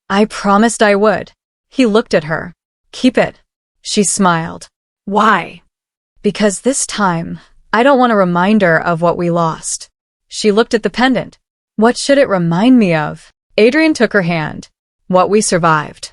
I promised I would. He looked at her. Keep it. She smiled. Why? Because this time, I don't want a reminder of what we lost. She looked at the pendant. What should it remind me of? Adrian took her hand. What we survived.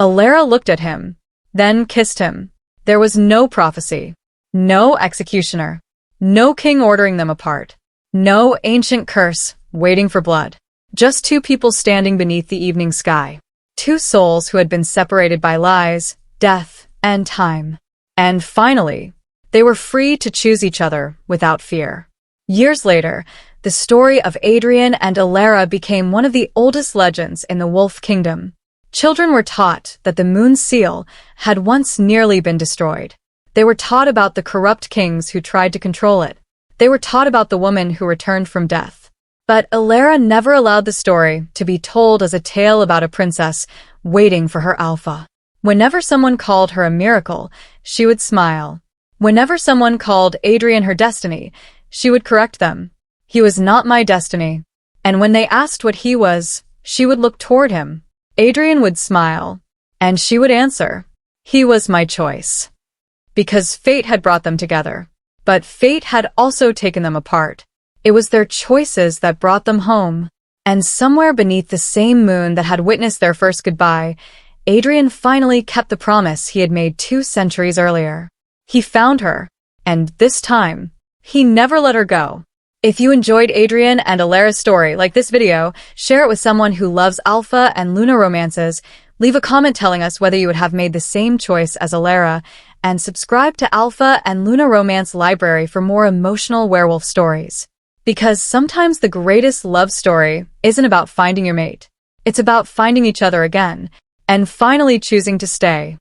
Elara looked at him, then kissed him. There was no prophecy. No executioner. No king ordering them apart. No ancient curse waiting for blood. Just 2 people standing beneath the evening sky. 2 souls who had been separated by lies, death, and time. And finally, they were free to choose each other without fear. Years later, The story of Adrian and Elara became one of the oldest legends in the Wolf Kingdom. Children were taught that the moon's seal had once nearly been destroyed. They were taught about the corrupt kings who tried to control it. They were taught about the woman who returned from death. But Elara never allowed the story to be told as a tale about a princess waiting for her alpha. Whenever someone called her a miracle, she would smile. Whenever someone called Adrian her destiny, she would correct them. He was not my destiny. And when they asked what he was, she would look toward him. Adrian would smile, and she would answer, he was my choice. Because fate had brought them together. But fate had also taken them apart. It was their choices that brought them home. And somewhere beneath the same moon that had witnessed their first goodbye, Adrian finally kept the promise he had made 2 centuries earlier. He found her, and this time, he never let her go. If you enjoyed Adrian and Elara's story like this video, share it with someone who loves Alpha and Luna romances, leave a comment telling us whether you would have made the same choice as Elara, and subscribe to Alpha and Luna Romance Library for more emotional werewolf stories. Because sometimes the greatest love story isn't about finding your mate. It's about finding each other again, and finally choosing to stay.